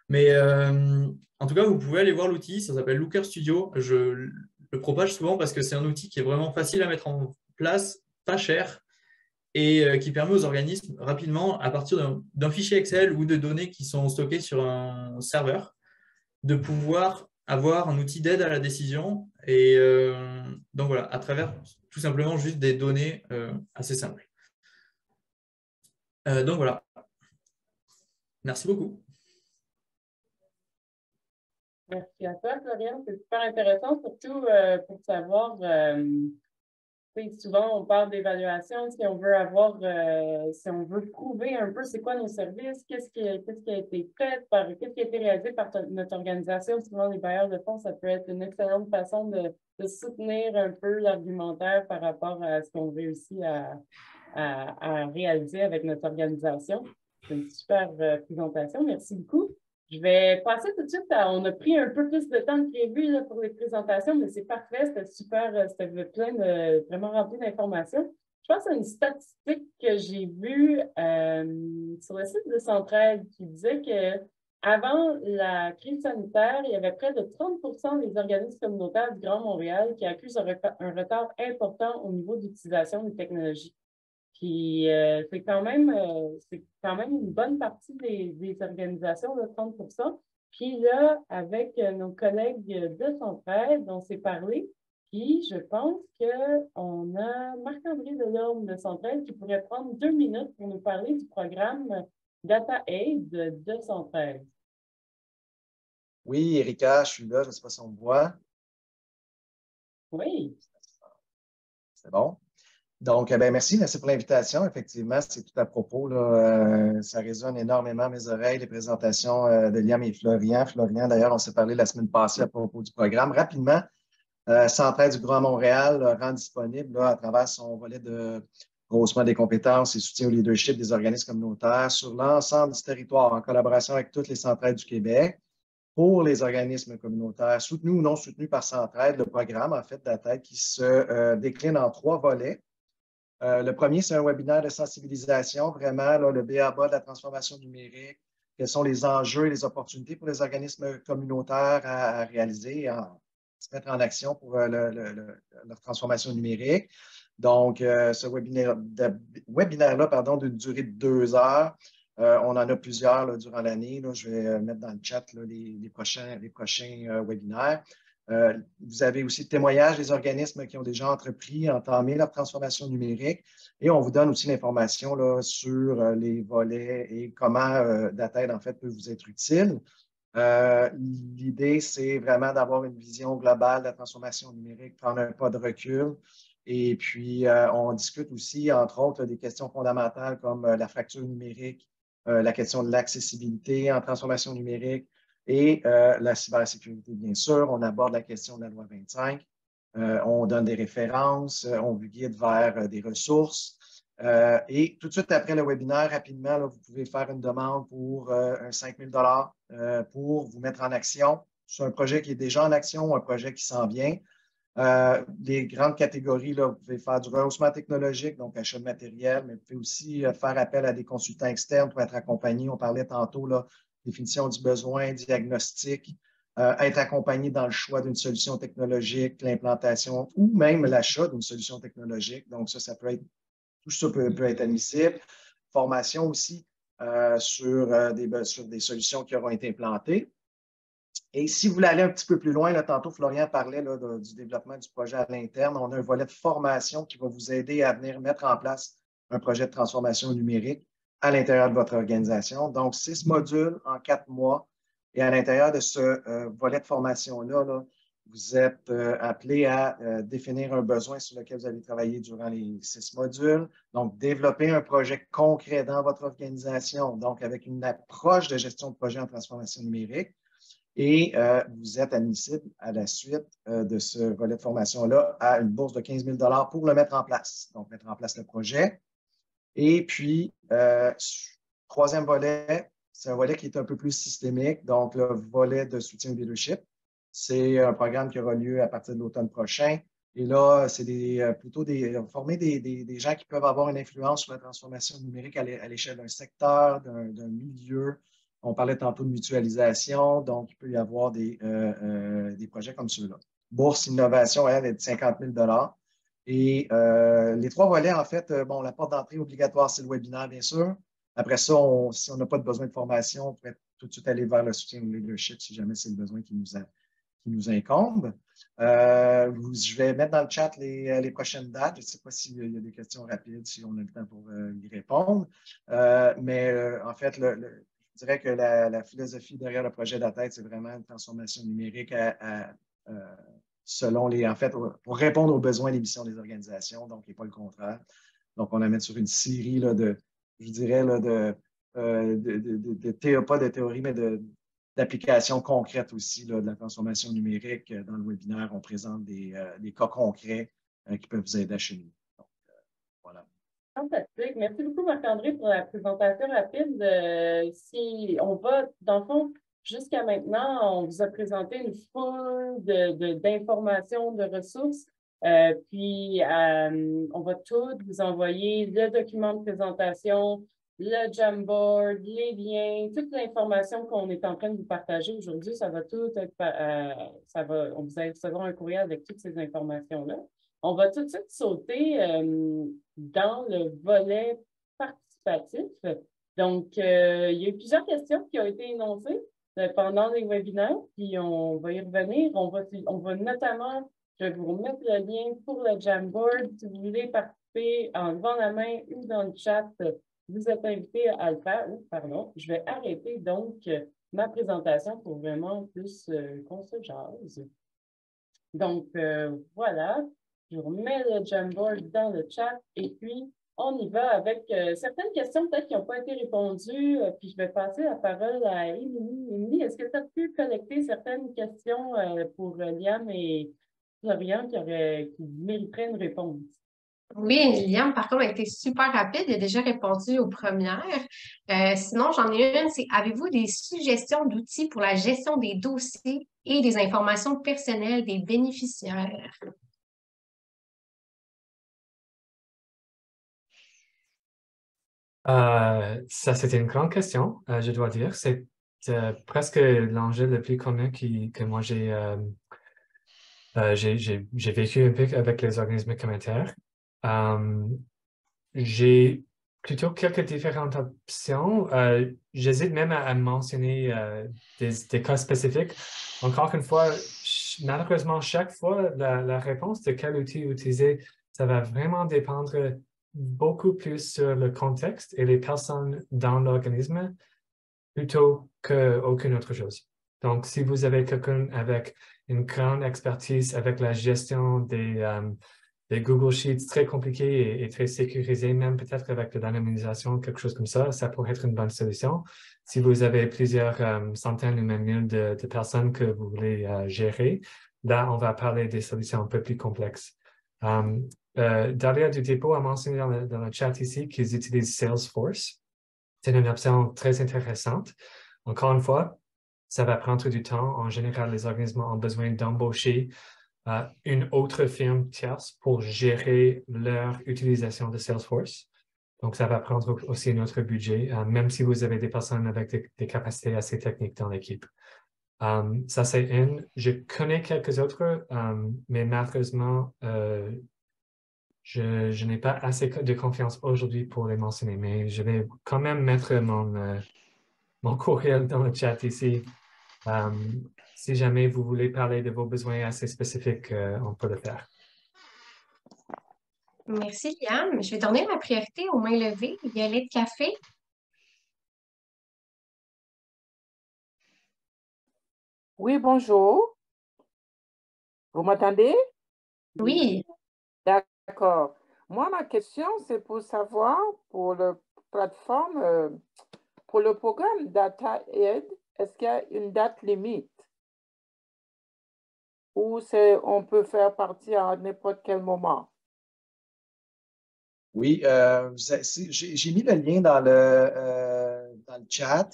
Mais en tout cas, vous pouvez aller voir l'outil. Ça s'appelle Looker Studio. Je le propage souvent parce que c'est un outil qui est vraiment facile à mettre en place, pas cher, et qui permet aux organismes rapidement, à partir d'un fichier Excel ou de données qui sont stockées sur un serveur, de pouvoir avoir un outil d'aide à la décision. Et donc voilà, à travers tout simplement juste des données assez simples. Donc voilà. Merci beaucoup. Merci à toi, Florian. C'est super intéressant, surtout pour savoir, souvent on parle d'évaluation, si on veut si on veut prouver un peu c'est quoi nos services, qu'est-ce qui a été fait, qu'est-ce qui a été réalisé par notre organisation. Souvent, les bailleurs de fonds, ça peut être une excellente façon de soutenir un peu l'argumentaire par rapport à ce qu'on réussit à réaliser avec notre organisation. C'est une super présentation. Merci beaucoup. Je vais passer tout de suite on a pris un peu plus de temps que prévu là, pour les présentations, mais c'est parfait, c'était super, c'était vraiment rempli d'informations. Je pense à une statistique que j'ai vue sur le site de Centraide qui disait qu'avant la crise sanitaire, il y avait près de 30% des organismes communautaires du Grand Montréal qui accusent un retard important au niveau d'utilisation des technologies. Puis c'est quand même une bonne partie des organisations, de 30%. Puis là, avec nos collègues de Centraide, on s'est parlé. Puis je pense qu'on a Marc-André Delorme de Centraide qui pourrait prendre 2 minutes pour nous parler du programme Data Aid de Centraide. Oui, Erika, je suis là. Je ne sais pas si on me voit. Oui. C'est bon. Donc, merci pour l'invitation. Effectivement, c'est tout à propos. Là, ça résonne énormément à mes oreilles, les présentations de Liam et Florian. Florian, d'ailleurs, on s'est parlé la semaine passée à propos du programme. Rapidement, Centraide du Grand Montréal rend disponible là, à travers son volet de rehaussement des compétences et soutien au leadership des organismes communautaires sur l'ensemble du territoire, en collaboration avec toutes les centraides du Québec. Pour les organismes communautaires soutenus ou non soutenus par Centraide, le programme, en fait, Data Aid qui se décline en 3 volets. Le premier, c'est un webinaire de sensibilisation, vraiment là, le b.a.-ba de la transformation numérique. Quels sont les enjeux et les opportunités pour les organismes communautaires à réaliser et à se mettre en action pour leur transformation numérique. Donc, ce webinaire-là, d'une durée de 2 heures, On en a plusieurs là, durant l'année. Je vais mettre dans le chat là, les prochains webinaires. Vous avez aussi le témoignage des organismes qui ont déjà entrepris, entamé leur transformation numérique. Et on vous donne aussi l'information là, sur les volets et comment DataAide, en fait, peut vous être utile. L'idée, c'est vraiment d'avoir une vision globale de la transformation numérique, prendre un pas de recul. Et puis, on discute aussi, entre autres, des questions fondamentales comme la fracture numérique, la question de l'accessibilité en transformation numérique et la cybersécurité, bien sûr. On aborde la question de la loi 25. On donne des références, on vous guide vers des ressources. Et tout de suite après le webinaire, rapidement, là, vous pouvez faire une demande pour un 5 000 pour vous mettre en action. C'est un projet qui est déjà en action, un projet qui s'en vient. Les grandes catégories, là, vous pouvez faire du rehaussement technologique, donc achat de matériel, mais vous pouvez aussi faire appel à des consultants externes pour être accompagnés. On parlait tantôt, là, définition du besoin, diagnostic, être accompagné dans le choix d'une solution technologique, l'implantation ou même l'achat d'une solution technologique. Donc, ça peut être, tout ça peut être admissible. Formation aussi sur des solutions qui auront été implantées. Et si vous voulez aller un petit peu plus loin, là, tantôt, Florian parlait là, du développement du projet à l'interne. On a un volet de formation qui va vous aider à venir mettre en place un projet de transformation numérique à l'intérieur de votre organisation. Donc, 6 modules en 4 mois. Et à l'intérieur de ce volet de formation-là, là, vous êtes appelé à définir un besoin sur lequel vous allez travailler durant les 6 modules. Donc, développer un projet concret dans votre organisation, donc avec une approche de gestion de projet en transformation numérique. Et vous êtes admissible à la suite de ce volet de formation-là à une bourse de 15 000 $ pour le mettre en place. Donc, mettre en place le projet. Et puis, troisième volet, c'est un volet qui est un peu plus systémique. Donc, le volet de soutien au leadership. C'est un programme qui aura lieu à partir de l'automne prochain. Et là, c'est plutôt former des gens qui peuvent avoir une influence sur la transformation numérique à l'échelle d'un secteur, d'un milieu. On parlait tantôt de mutualisation, donc il peut y avoir des projets comme ceux-là. Bourse innovation, elle, est de 50 000 $. Et les 3 volets, en fait, bon, la porte d'entrée obligatoire, c'est le webinaire, bien sûr. Après ça, si on n'a pas de besoin de formation, on pourrait tout de suite aller vers le soutien au leadership si jamais c'est le besoin qui nous incombe. Je vais mettre dans le chat les prochaines dates. Je ne sais pas s'il y a des questions rapides, si on a le temps pour y répondre. Mais en fait, je dirais que la philosophie derrière le projet DataAide, c'est vraiment une transformation numérique selon en fait, pour répondre aux besoins et les missions des organisations, donc, et pas le contraire. Donc, on amène sur une série là, je dirais, là, pas de théorie, mais d'applications concrètes aussi là, de la transformation numérique. Dans le webinaire, on présente des cas concrets qui peuvent vous aider à cheminer. Donc, voilà. Fantastique. Merci beaucoup, Marc-André, pour la présentation rapide. Si on va, dans le fond, jusqu'à maintenant, on vous a présenté une foule d'informations, de ressources. Puis, on va tout vous envoyer le document de présentation, le Jamboard, les liens, toute l'information qu'on est en train de vous partager aujourd'hui. Ça va tout être, on vous recevoir un courriel avec toutes ces informations-là. On va tout de suite sauter dans le volet participatif. Donc, il y a eu plusieurs questions qui ont été énoncées pendant les webinaires, puis on va y revenir. On va notamment, je vais vous remettre le lien pour le Jamboard. Si vous voulez participer en levant la main ou dans le chat, vous êtes invité à le faire. Pardon, je vais arrêter donc ma présentation pour vraiment plus qu'on se jase. Donc, voilà. Je remets le Jamboard dans le chat et puis on y va avec certaines questions peut-être qui n'ont pas été répondues. Puis je vais passer la parole à Émilie. Émilie, est-ce que tu as pu collecter certaines questions pour Liam et Florian qui mériteraient une réponse? Oui, Liam, par contre, a été super rapide. Il a déjà répondu aux premières. Sinon, j'en ai une, c'est avez-vous des suggestions d'outils pour la gestion des dossiers et des informations personnelles des bénéficiaires? Ça, c'était une grande question, je dois dire. C'est presque l'enjeu le plus commun que moi j'ai vécu un peu avec les organismes communautaires. J'ai plutôt quelques différentes options. J'hésite même à mentionner des cas spécifiques. Encore une fois, malheureusement, chaque fois, la réponse de quel outil utiliser, ça va vraiment dépendre beaucoup plus sur le contexte et les personnes dans l'organisme plutôt qu'aucune autre chose. Donc, si vous avez quelqu'un avec une grande expertise avec la gestion des Google Sheets très compliqués et très sécurisés, même peut-être avec de l'anonymisation, quelque chose comme ça pourrait être une bonne solution. Si vous avez plusieurs centaines ou même mille de personnes que vous voulez gérer, là, on va parler des solutions un peu plus complexes. Dalia du Dépôt a mentionné dans le chat ici qu'ils utilisent Salesforce. C'est une option très intéressante. Encore une fois, ça va prendre du temps. En général, les organismes ont besoin d'embaucher une autre firme tierce pour gérer leur utilisation de Salesforce. Donc, ça va prendre aussi un autre budget, même si vous avez des personnes avec des capacités assez techniques dans l'équipe. Ça, c'est une. Je connais quelques autres, mais malheureusement, je n'ai pas assez de confiance aujourd'hui pour les mentionner, mais je vais quand même mettre mon courriel dans le chat ici. Si jamais vous voulez parler de vos besoins assez spécifiques, on peut le faire. Merci, Liam. Je vais donner la priorité aux mains levées. Violette Café. Oui, bonjour. Vous m'entendez? Oui. D'accord. Moi, ma question, c'est pour savoir pour le plateforme, pour le programme Data Aid, est-ce qu'il y a une date limite? Ou on peut faire partie à n'importe quel moment? Oui, j'ai mis le lien dans le chat.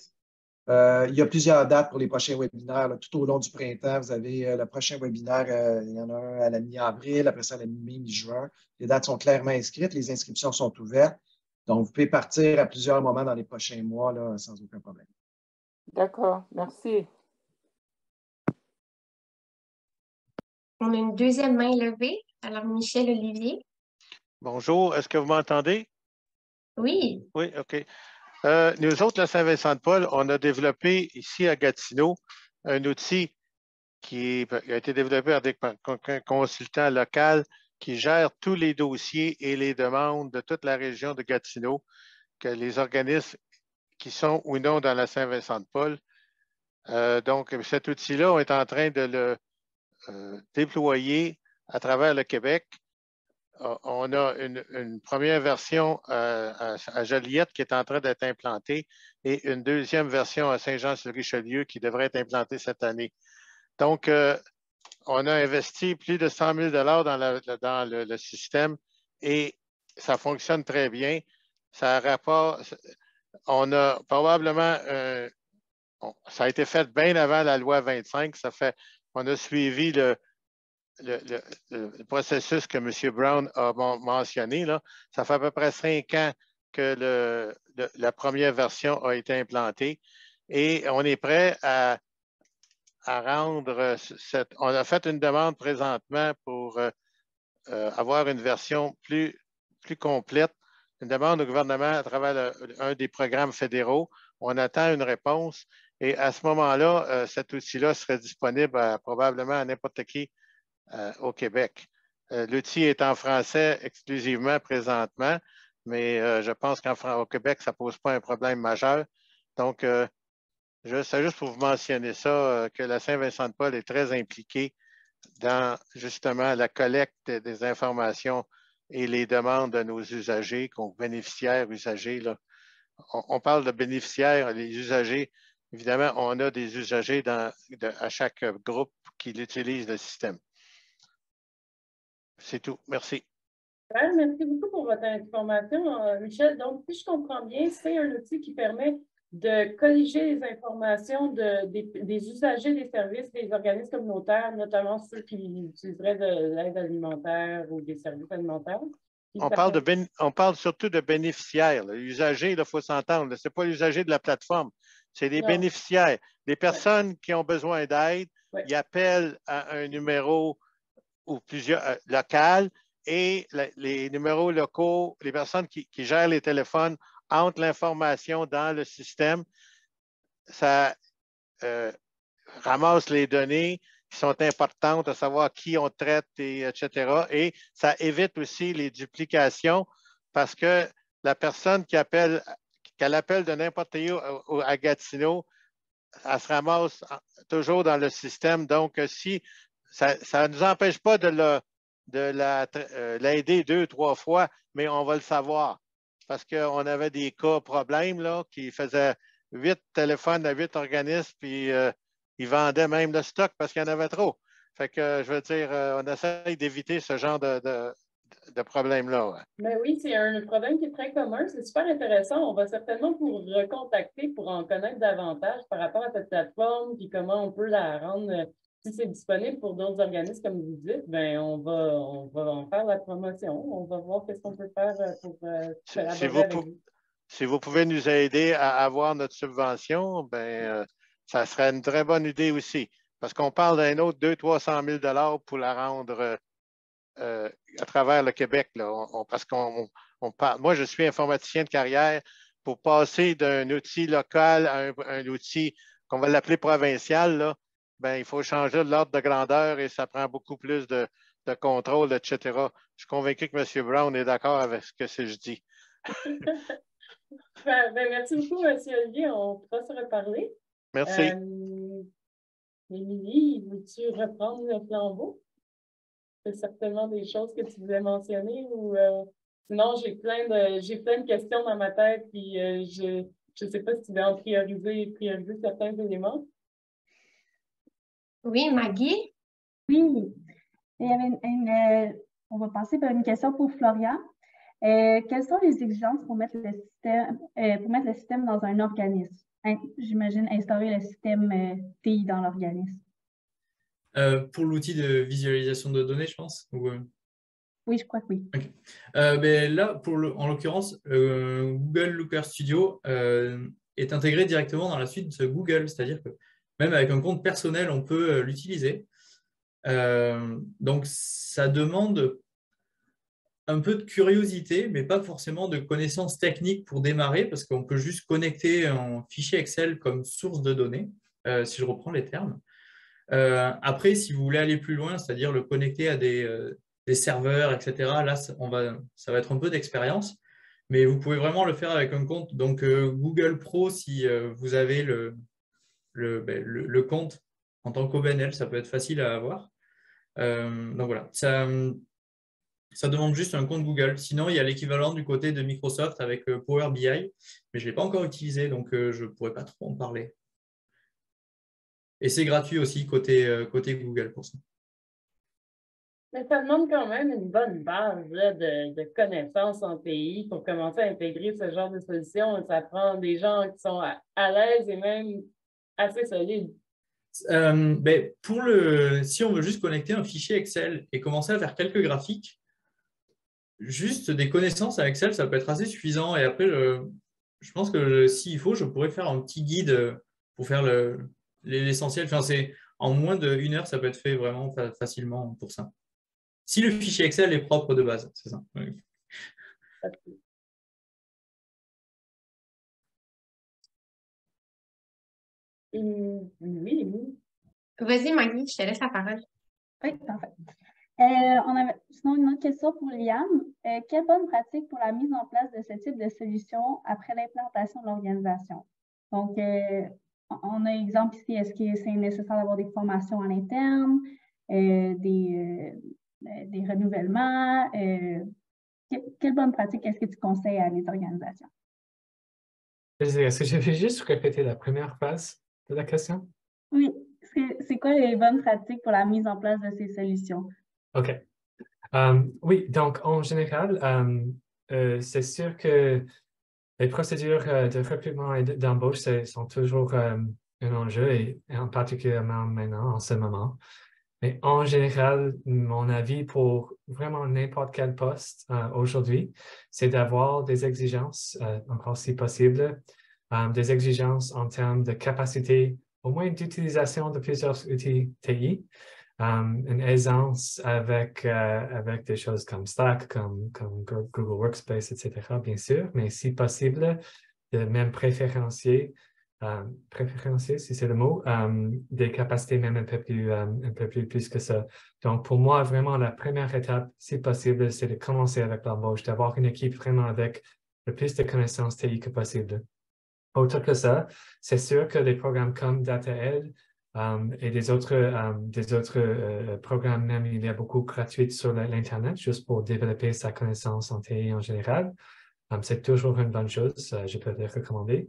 Il y a plusieurs dates pour les prochains webinaires. Là, tout au long du printemps, vous avez le prochain webinaire, il y en a un à la mi-avril, après ça à la mi-mai, mi-juin. Les dates sont clairement inscrites, les inscriptions sont ouvertes. Donc, vous pouvez partir à plusieurs moments dans les prochains mois là, sans aucun problème. D'accord, merci. On a une deuxième main levée. Alors, Michel Olivier. Bonjour, est-ce que vous m'entendez? Oui. Oui, OK. Nous autres, la Saint-Vincent-de-Paul, on a développé ici à Gatineau un outil qui a été développé par un consultant local qui gère tous les dossiers et les demandes de toute la région de Gatineau, que les organismes qui sont ou non dans la Saint-Vincent-de-Paul. Donc, cet outil-là, on est en train de le déployer à travers le Québec. On a une première version à Joliette qui est en train d'être implantée et une deuxième version à Saint-Jean-sur-Richelieu qui devrait être implantée cette année. Donc, on a investi plus de 100 000 dans le système et ça fonctionne très bien. Ça rapporte, on a probablement, ça a été fait bien avant la loi 25. On a suivi le processus que M. Brown a mentionné. Là. Ça fait à peu près 5 ans que la première version a été implantée et on est prêt à rendre on a fait une demande présentement pour avoir une version plus complète, une demande au gouvernement à travers un des programmes fédéraux. On attend une réponse et à ce moment-là, cet outil-là serait disponible probablement à n'importe qui au Québec. L'outil est en français exclusivement présentement, mais je pense qu'au Québec, ça ne pose pas un problème majeur. Donc, c'est juste pour vous mentionner ça, que la Saint-Vincent-de-Paul est très impliquée dans justement la collecte des informations et les demandes de nos usagers, bénéficiaires, usagers. Là. On parle de bénéficiaires, les usagers. Évidemment, on a des usagers à chaque groupe qui utilise le système. C'est tout. Merci. Merci beaucoup pour votre information, Michel. Donc, si je comprends bien, c'est un outil qui permet de colliger les informations des usagers des services des organismes communautaires, notamment ceux qui utiliseraient de l'aide alimentaire ou des services alimentaires. On parle surtout de bénéficiaires. L'usager, il faut s'entendre. Ce n'est pas l'usager de la plateforme. C'est des bénéficiaires. Des personnes qui ont besoin d'aide, ils appellent à un numéro ou plusieurs local et les numéros locaux, les personnes qui gèrent les téléphones entrent l'information dans le système. Ça ramasse les données qui sont importantes, à savoir qui on traite, etc. Et ça évite aussi les duplications parce que la personne qu'elle appelle de n'importe où à Gatineau, elle se ramasse toujours dans le système. Donc, si ça ne nous empêche pas de l'aider 2-3 fois, mais on va le savoir. Parce qu'on avait des cas problèmes là, qui faisaient 8 téléphones à 8 organismes, puis ils vendaient même le stock parce qu'il y en avait trop. Fait que je veux dire, on essaye d'éviter ce genre de problème-là. Ouais. Ben oui, c'est un problème qui est très commun. C'est super intéressant. On va certainement vous recontacter pour en connaître davantage par rapport à cette plateforme, puis comment on peut la rendre, si c'est disponible pour d'autres organismes, comme vous dites, ben on va en faire la promotion. On va voir qu'est-ce qu'on peut faire pour collaborer avec vous. Si vous pouvez nous aider à avoir notre subvention, ben ça serait une très bonne idée aussi. Parce qu'on parle d'un autre 200 000 à 300 000 pour la rendre à travers le Québec. Là. Parce qu'on parle. Moi, je suis informaticien de carrière. Pour passer d'un outil local à un outil qu'on va l'appeler provincial, là, ben, il faut changer de l'ordre de grandeur et ça prend beaucoup plus de contrôle, etc. Je suis convaincu que M. Brown est d'accord avec ce que je dis. Merci beaucoup, M. Olivier. On pourra se reparler. Merci. Émilie, veux-tu reprendre le flambeau? C'est certainement des choses que tu voulais mentionner ou sinon j'ai plein de questions dans ma tête puis je ne sais pas si tu veux en prioriser certains éléments. Oui, Maggie? Oui, il y avait on va passer par une question pour Florian. Quelles sont les exigences pour mettre le système dans un organisme? J'imagine instaurer le système TI dans l'organisme. Pour l'outil de visualisation de données, je pense ou, Oui, je crois que oui. Okay. Ben là, en l'occurrence, Google Looker Studio est intégré directement dans la suite de Google, c'est-à-dire que même avec un compte personnel, on peut l'utiliser. Donc, ça demande un peu de curiosité, mais pas forcément de connaissances techniques pour démarrer, parce qu'on peut juste connecter un fichier Excel comme source de données, si je reprends les termes. Après, si vous voulez aller plus loin, c'est-à-dire le connecter à des serveurs, etc., là, ça va être un peu d'expérience, mais vous pouvez vraiment le faire avec un compte. Donc, Google Pro, si vous avez le compte en tant qu'OBNL, ça peut être facile à avoir. Donc voilà, ça demande juste un compte Google. Sinon, il y a l'équivalent du côté de Microsoft avec Power BI, mais je ne l'ai pas encore utilisé, donc je ne pourrais pas trop en parler. Et c'est gratuit aussi côté Google pour ça. Mais ça demande quand même une bonne base là, de connaissances en TI pour commencer à intégrer ce genre de solution. Ça prend des gens qui sont à l'aise et même assez solides. Ben, si on veut juste connecter un fichier Excel et commencer à faire quelques graphiques, juste des connaissances à Excel, ça peut être assez suffisant. Et après, je pense que s'il faut, je pourrais faire un petit guide pour faire l'essentiel. Enfin, en moins d'1 heure, ça peut être fait vraiment facilement pour ça. Si le fichier Excel est propre de base, c'est ça. Oui. Oui. Vas-y, Maggie, je te laisse la parole. Oui, parfait. On avait sinon une autre question pour Liam. Quelle bonne pratique pour la mise en place de ce type de solution après l'implantation de l'organisation? Donc, on a exemple ici, est-ce que c'est nécessaire d'avoir des formations à l'interne, des renouvellements? Quelle bonne pratique est-ce que tu conseilles à les organisations? Est-ce que je vais juste répéter la première phase de la question? Oui. C'est quoi les bonnes pratiques pour la mise en place de ces solutions? OK. Oui, donc en général, c'est sûr que les procédures de recrutement et d'embauche sont toujours un enjeu, et en particulièrement maintenant, en ce moment. Mais en général, mon avis pour vraiment n'importe quel poste aujourd'hui, c'est d'avoir des exigences, encore si possible, des exigences en termes de capacité, au moins d'utilisation de plusieurs outils TI, une aisance avec des choses comme Slack, comme Google Workspace, etc., bien sûr, mais si possible, de même préférencier, si c'est le mot, des capacités même un peu plus que ça. Donc, pour moi, vraiment, la première étape, si possible, c'est de commencer avec l'embauche, d'avoir une équipe vraiment avec le plus de connaissances TI que possible. Autre que ça, c'est sûr que des programmes comme DataEd et des autres programmes, même il y a beaucoup gratuits sur l'Internet, juste pour développer sa connaissance en TI en général. C'est toujours une bonne chose, je peux les recommander.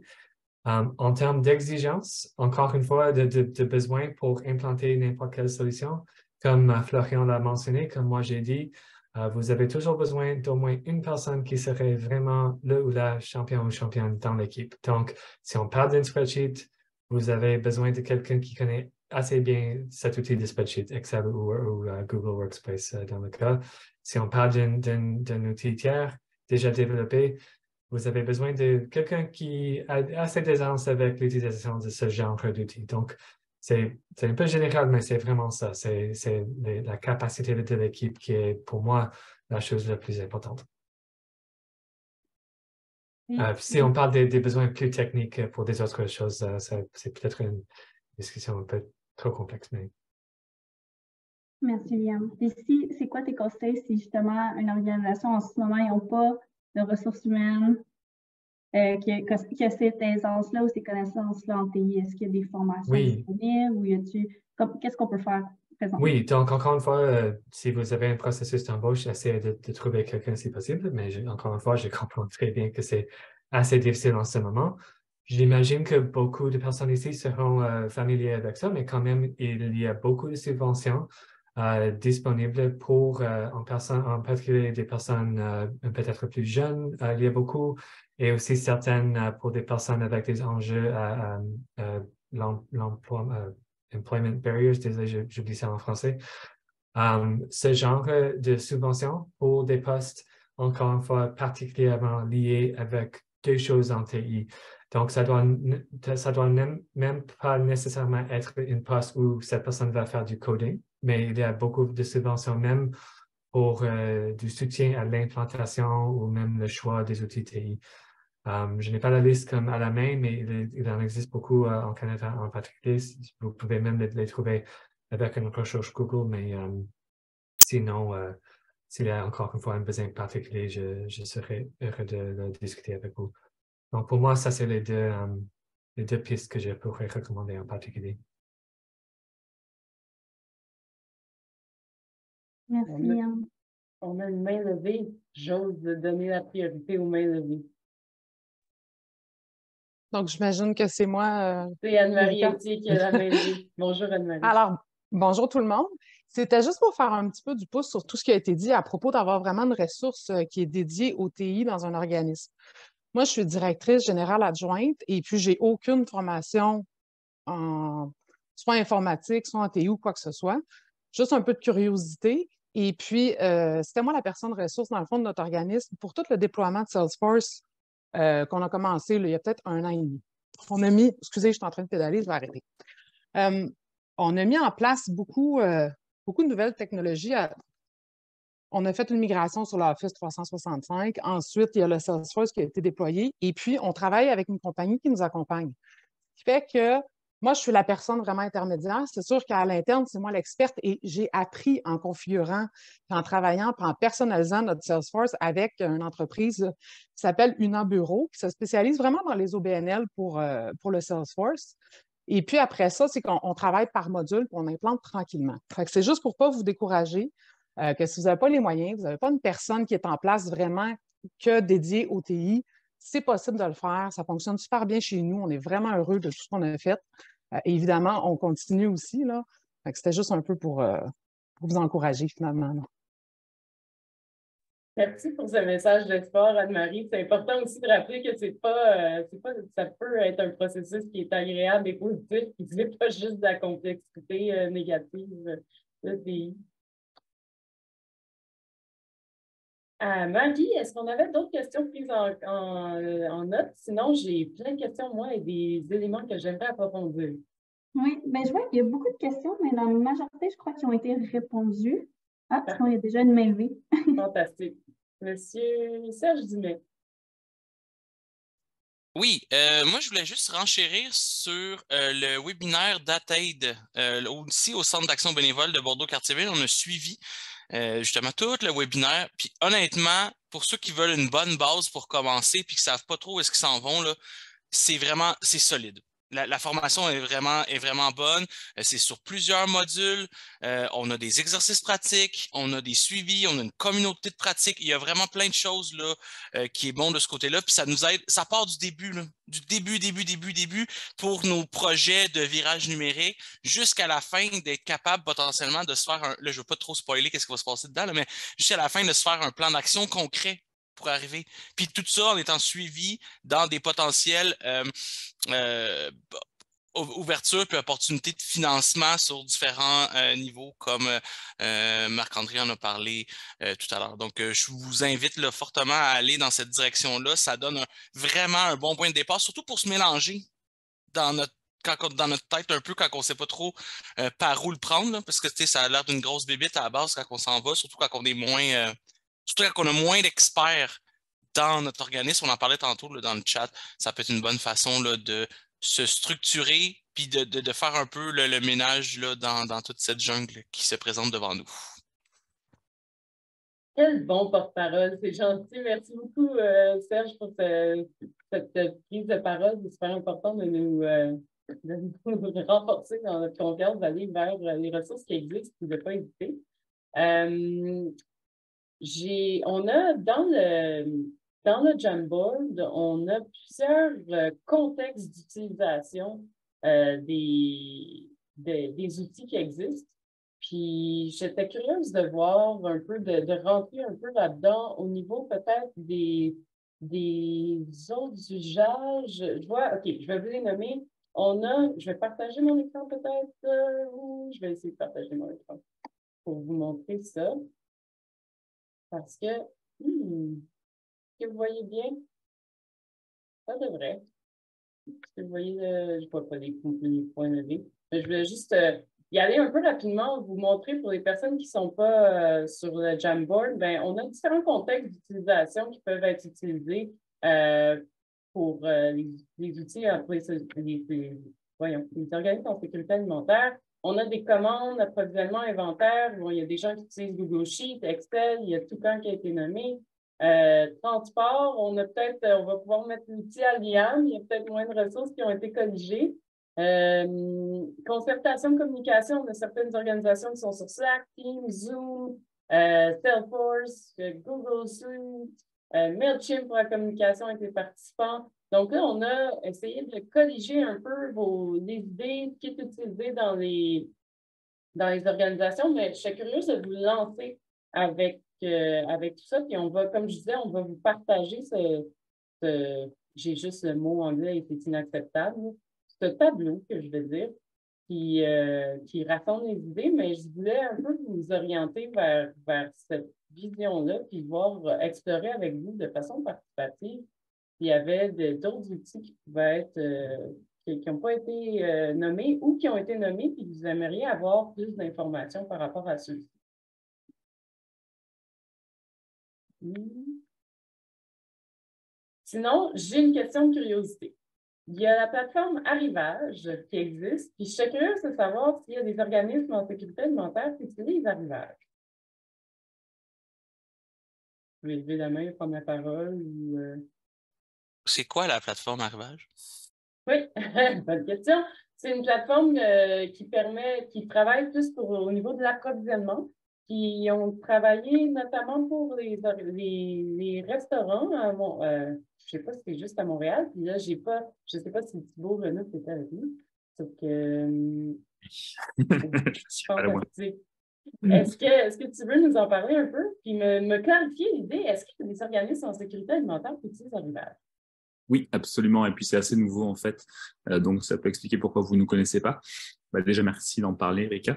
En termes d'exigence, encore une fois, de besoin pour implanter n'importe quelle solution, comme Florian l'a mentionné, comme moi j'ai dit, vous avez toujours besoin d'au moins une personne qui serait vraiment le ou la champion ou championne dans l'équipe. Donc, si on parle d'un spreadsheet, vous avez besoin de quelqu'un qui connaît assez bien cet outil de spreadsheet, Excel ou Google Workspace dans le cas. Si on parle d'un outil tiers déjà développé, vous avez besoin de quelqu'un qui a assez d'aisance avec l'utilisation de ce genre d'outils. Donc, c'est un peu général, mais c'est vraiment ça. C'est la capacité de l'équipe qui est, pour moi, la chose la plus importante. Si on parle des besoins plus techniques pour des autres choses, c'est peut-être une discussion un peu trop complexe. Mais... Merci, Liam. Et c'est quoi tes conseils si justement une organisation en ce moment, ils n'ont pas de ressources humaines, qui a cette aisance-là ou ces connaissances-là en TI? Est-ce qu'il y a des formations disponibles ou qu'est-ce qu'on peut faire présentement? Oui, donc encore une fois, si vous avez un processus d'embauche, essayez de trouver quelqu'un si possible, mais encore une fois, je comprends très bien que c'est assez difficile en ce moment. J'imagine que beaucoup de personnes ici seront familières avec ça, mais quand même, il y a beaucoup de subventions disponibles pour, en particulier des personnes peut-être plus jeunes. Il y a beaucoup, et aussi certaines pour des personnes avec des enjeux à l'emploi, employment barriers, désolé, j'oublie ça en français. Ce genre de subventions pour des postes, encore une fois, particulièrement liés avec deux choses en TI. Donc, ça doit même pas nécessairement être une poste où cette personne va faire du coding, mais il y a beaucoup de subventions même pour du soutien à l'implantation ou même le choix des outils TI. Je n'ai pas la liste comme à la main, mais il en existe beaucoup en Canada en particulier. Vous pouvez même les trouver avec une recherche Google, mais sinon, s'il y a encore une fois un besoin particulier, je serais heureux de discuter avec vous. Donc, pour moi, ça, c'est les deux pistes que je pourrais recommander en particulier. Merci, Liam. On a une main levée. J'ose donner la priorité aux mains levées. Donc, j'imagine que c'est moi. C'est Anne-Marie Etier qui a la main levée. Bonjour, Anne-Marie. Alors, bonjour tout le monde. C'était juste pour faire un petit peu du pouce sur tout ce qui a été dit à propos d'avoir vraiment une ressource qui est dédiée au TI dans un organisme. Moi, je suis directrice générale adjointe et puis j'ai aucune formation en soit informatique, soit en TI ou quoi que ce soit. Juste un peu de curiosité. Et puis, c'était moi la personne ressource dans le fond de notre organisme pour tout le déploiement de Salesforce qu'on a commencé il y a peut-être 1 an et demi. On a mis, excusez, je suis en train de pédaler, je vais arrêter. On a mis en place beaucoup de nouvelles technologies. On a fait une migration sur l'Office 365. Ensuite, il y a le Salesforce qui a été déployé. Et puis, on travaille avec une compagnie qui nous accompagne. Ce qui fait que moi, je suis la personne vraiment intermédiaire. C'est sûr qu'à l'interne, c'est moi l'experte et j'ai appris en configurant, en travaillant, en personnalisant notre Salesforce avec une entreprise qui s'appelle Una Bureau, qui se spécialise vraiment dans les OBNL pour le Salesforce. Et puis après ça, c'est qu'on travaille par module et on implante tranquillement. Fait que c'est juste pour ne pas vous décourager, que si vous n'avez pas les moyens, vous n'avez pas une personne qui est en place vraiment que dédiée au TI, c'est possible de le faire. Ça fonctionne super bien chez nous. On est vraiment heureux de tout ce qu'on a fait. Évidemment, on continue aussi, là. Fait que c'était juste un peu pour vous encourager, finalement, là. Merci pour ce message d'espoir, Anne-Marie. C'est important aussi de rappeler que ça peut être un processus qui est agréable et positif, qui n'est pas juste de la complexité négative de TI. Maggie, est-ce qu'on avait d'autres questions prises en note? Sinon, j'ai plein de questions, moi, et des éléments que j'aimerais approfondir. Oui, ben, je vois qu'il y a beaucoup de questions, mais dans la majorité, je crois qu'ils ont été répondues. Ah, sinon, il y a déjà une main levée. Fantastique. Monsieur Serge Dumais. Oui, moi je voulais juste renchérir sur le webinaire DataAid. Aussi au Centre d'action bénévole de Bordeaux-Cartierville, on a suivi justement tout le webinaire. Puis honnêtement, pour ceux qui veulent une bonne base pour commencer puis qui ne savent pas trop où est-ce qu'ils s'en vont, là, c'est solide. La formation est vraiment bonne. C'est sur plusieurs modules. On a des exercices pratiques, on a des suivis, on a une communauté de pratique. Il y a vraiment plein de choses là, qui est bon de ce côté-là. Puis ça nous aide, ça part du début, là, du début pour nos projets de virage numérique jusqu'à la fin d'être capable potentiellement de se faire là, je ne veux pas trop spoiler qu'est-ce qui va se passer dedans, là, mais jusqu'à la fin de se faire un plan d'action concret pour arriver. Puis tout ça en étant suivi dans des potentiels ouverture puis opportunités de financement sur différents niveaux, comme Marc-André en a parlé tout à l'heure. Donc, je vous invite là, fortement à aller dans cette direction-là. Ça donne vraiment un bon point de départ, surtout pour se mélanger dans notre tête un peu quand on ne sait pas trop par où le prendre, là, parce que ça a l'air d'une grosse bébite à la base quand on s'en va, surtout quand on est moins... surtout quand on a moins d'experts dans notre organisme. On en parlait tantôt là, dans le chat. Ça peut être une bonne façon là, de se structurer puis de faire un peu le ménage là, dans toute cette jungle qui se présente devant nous. Quel bon porte-parole, c'est gentil. Merci beaucoup, Serge, pour cette prise de parole. C'est super important de nous renforcer dans notre confiance, d'aller vers les ressources qui existent et de ne pas hésiter. On a dans le Jamboard, on a plusieurs contextes d'utilisation des outils qui existent. Puis, j'étais curieuse de voir un peu, de rentrer un peu là-dedans au niveau peut-être des autres usages. Je vois, OK, je vais vous les nommer. Je vais partager mon écran peut-être, ou je vais essayer de partager mon écran pour vous montrer ça. Parce que, est-ce que vous voyez bien? Ça devrait. Est-ce que vous voyez, je ne vois pas les points levés. Mais je voulais juste y aller un peu rapidement, vous montrer pour les personnes qui ne sont pas sur le Jamboard, ben, on a différents contextes d'utilisation qui peuvent être utilisés pour les outils, pour les organismes en sécurité alimentaire. On a des commandes, approvisionnement, inventaire. Bon, il y a des gens qui utilisent Google Sheets, Excel, il y a Toucan qui a été nommé. Transport, on va pouvoir mettre l'outil à l'IAM, il y a peut-être moins de ressources qui ont été colligées. Concertation, communication, on a certaines organisations qui sont sur Slack, Teams, Zoom, Salesforce, Google Suite, Mailchimp pour la communication avec les participants. Donc là, on a essayé de colliger un peu les idées qui est utilisé dans les organisations, mais je suis curieuse de vous lancer avec tout ça. Puis on va, comme je disais, on va vous partager j'ai juste le mot anglais et c'est inacceptable, ce tableau que je vais dire, qui rassemble les idées, mais je voulais un peu vous orienter vers cette vision-là, puis explorer avec vous de façon participative. Il y avait d'autres outils qui pouvaient être qui n'ont pas été nommés ou qui ont été nommés, puis vous aimeriez avoir plus d'informations par rapport à ceux-ci. Sinon, j'ai une question de curiosité. Il y a la plateforme Arrivage qui existe, puis je suis curieuse de savoir s'il y a des organismes en sécurité alimentaire qui utilisent Arrivage. Vous pouvez lever la main, prendre la parole. C'est quoi la plateforme Arrivage? Oui, bonne question. C'est une plateforme qui travaille plus au niveau de l'approvisionnement, qui ont travaillé notamment pour les restaurants. Je ne sais pas si c'est juste à Montréal, puis là, je ne sais pas si Thibault Renaud était avec nous. Sauf que fantastique. Est-ce que tu veux nous en parler un peu, puis me clarifier l'idée, est-ce qu'il y a des organismes en sécurité alimentaire qui utilisent Arrivage? Oui, absolument. Et puis, c'est assez nouveau, en fait. Donc, ça peut expliquer pourquoi vous ne nous connaissez pas. Déjà, merci d'en parler, Rika.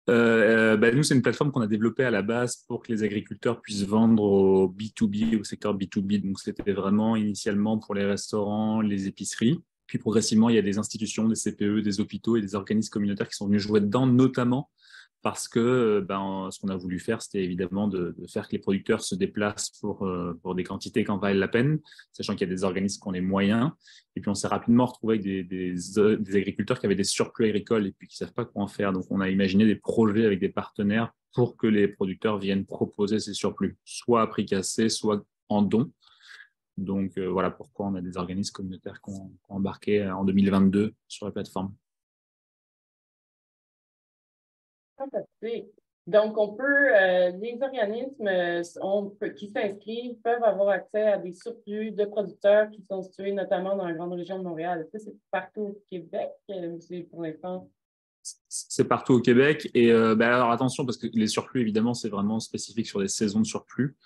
Nous, c'est une plateforme qu'on a développée à la base pour que les agriculteurs puissent vendre au B2B, au secteur B2B. Donc, c'était vraiment initialement pour les restaurants, les épiceries. Puis progressivement, il y a des institutions, des CPE, des hôpitaux et des organismes communautaires qui sont venus jouer dedans, notamment parce que ce qu'on a voulu faire, c'était évidemment de faire que les producteurs se déplacent pour des quantités qui en valent la peine, sachant qu'il y a des organismes qui ont les moyens. Et puis, on s'est rapidement retrouvé avec des agriculteurs qui avaient des surplus agricoles et puis qui ne savent pas quoi en faire. Donc, on a imaginé des projets avec des partenaires pour que les producteurs viennent proposer ces surplus, soit à prix cassé, soit en don. Donc, voilà pourquoi on a des organismes communautaires qui ont embarqué en 2022 sur la plateforme. Fantastique. Donc, les organismes qui s'inscrivent peuvent avoir accès à des surplus de producteurs qui sont situés notamment dans la grande région de Montréal. Est-ce que c'est partout au Québec? C'est pour l'instant? C'est partout au Québec. Et alors attention, parce que les surplus, évidemment, c'est vraiment spécifique sur des saisons de surplus.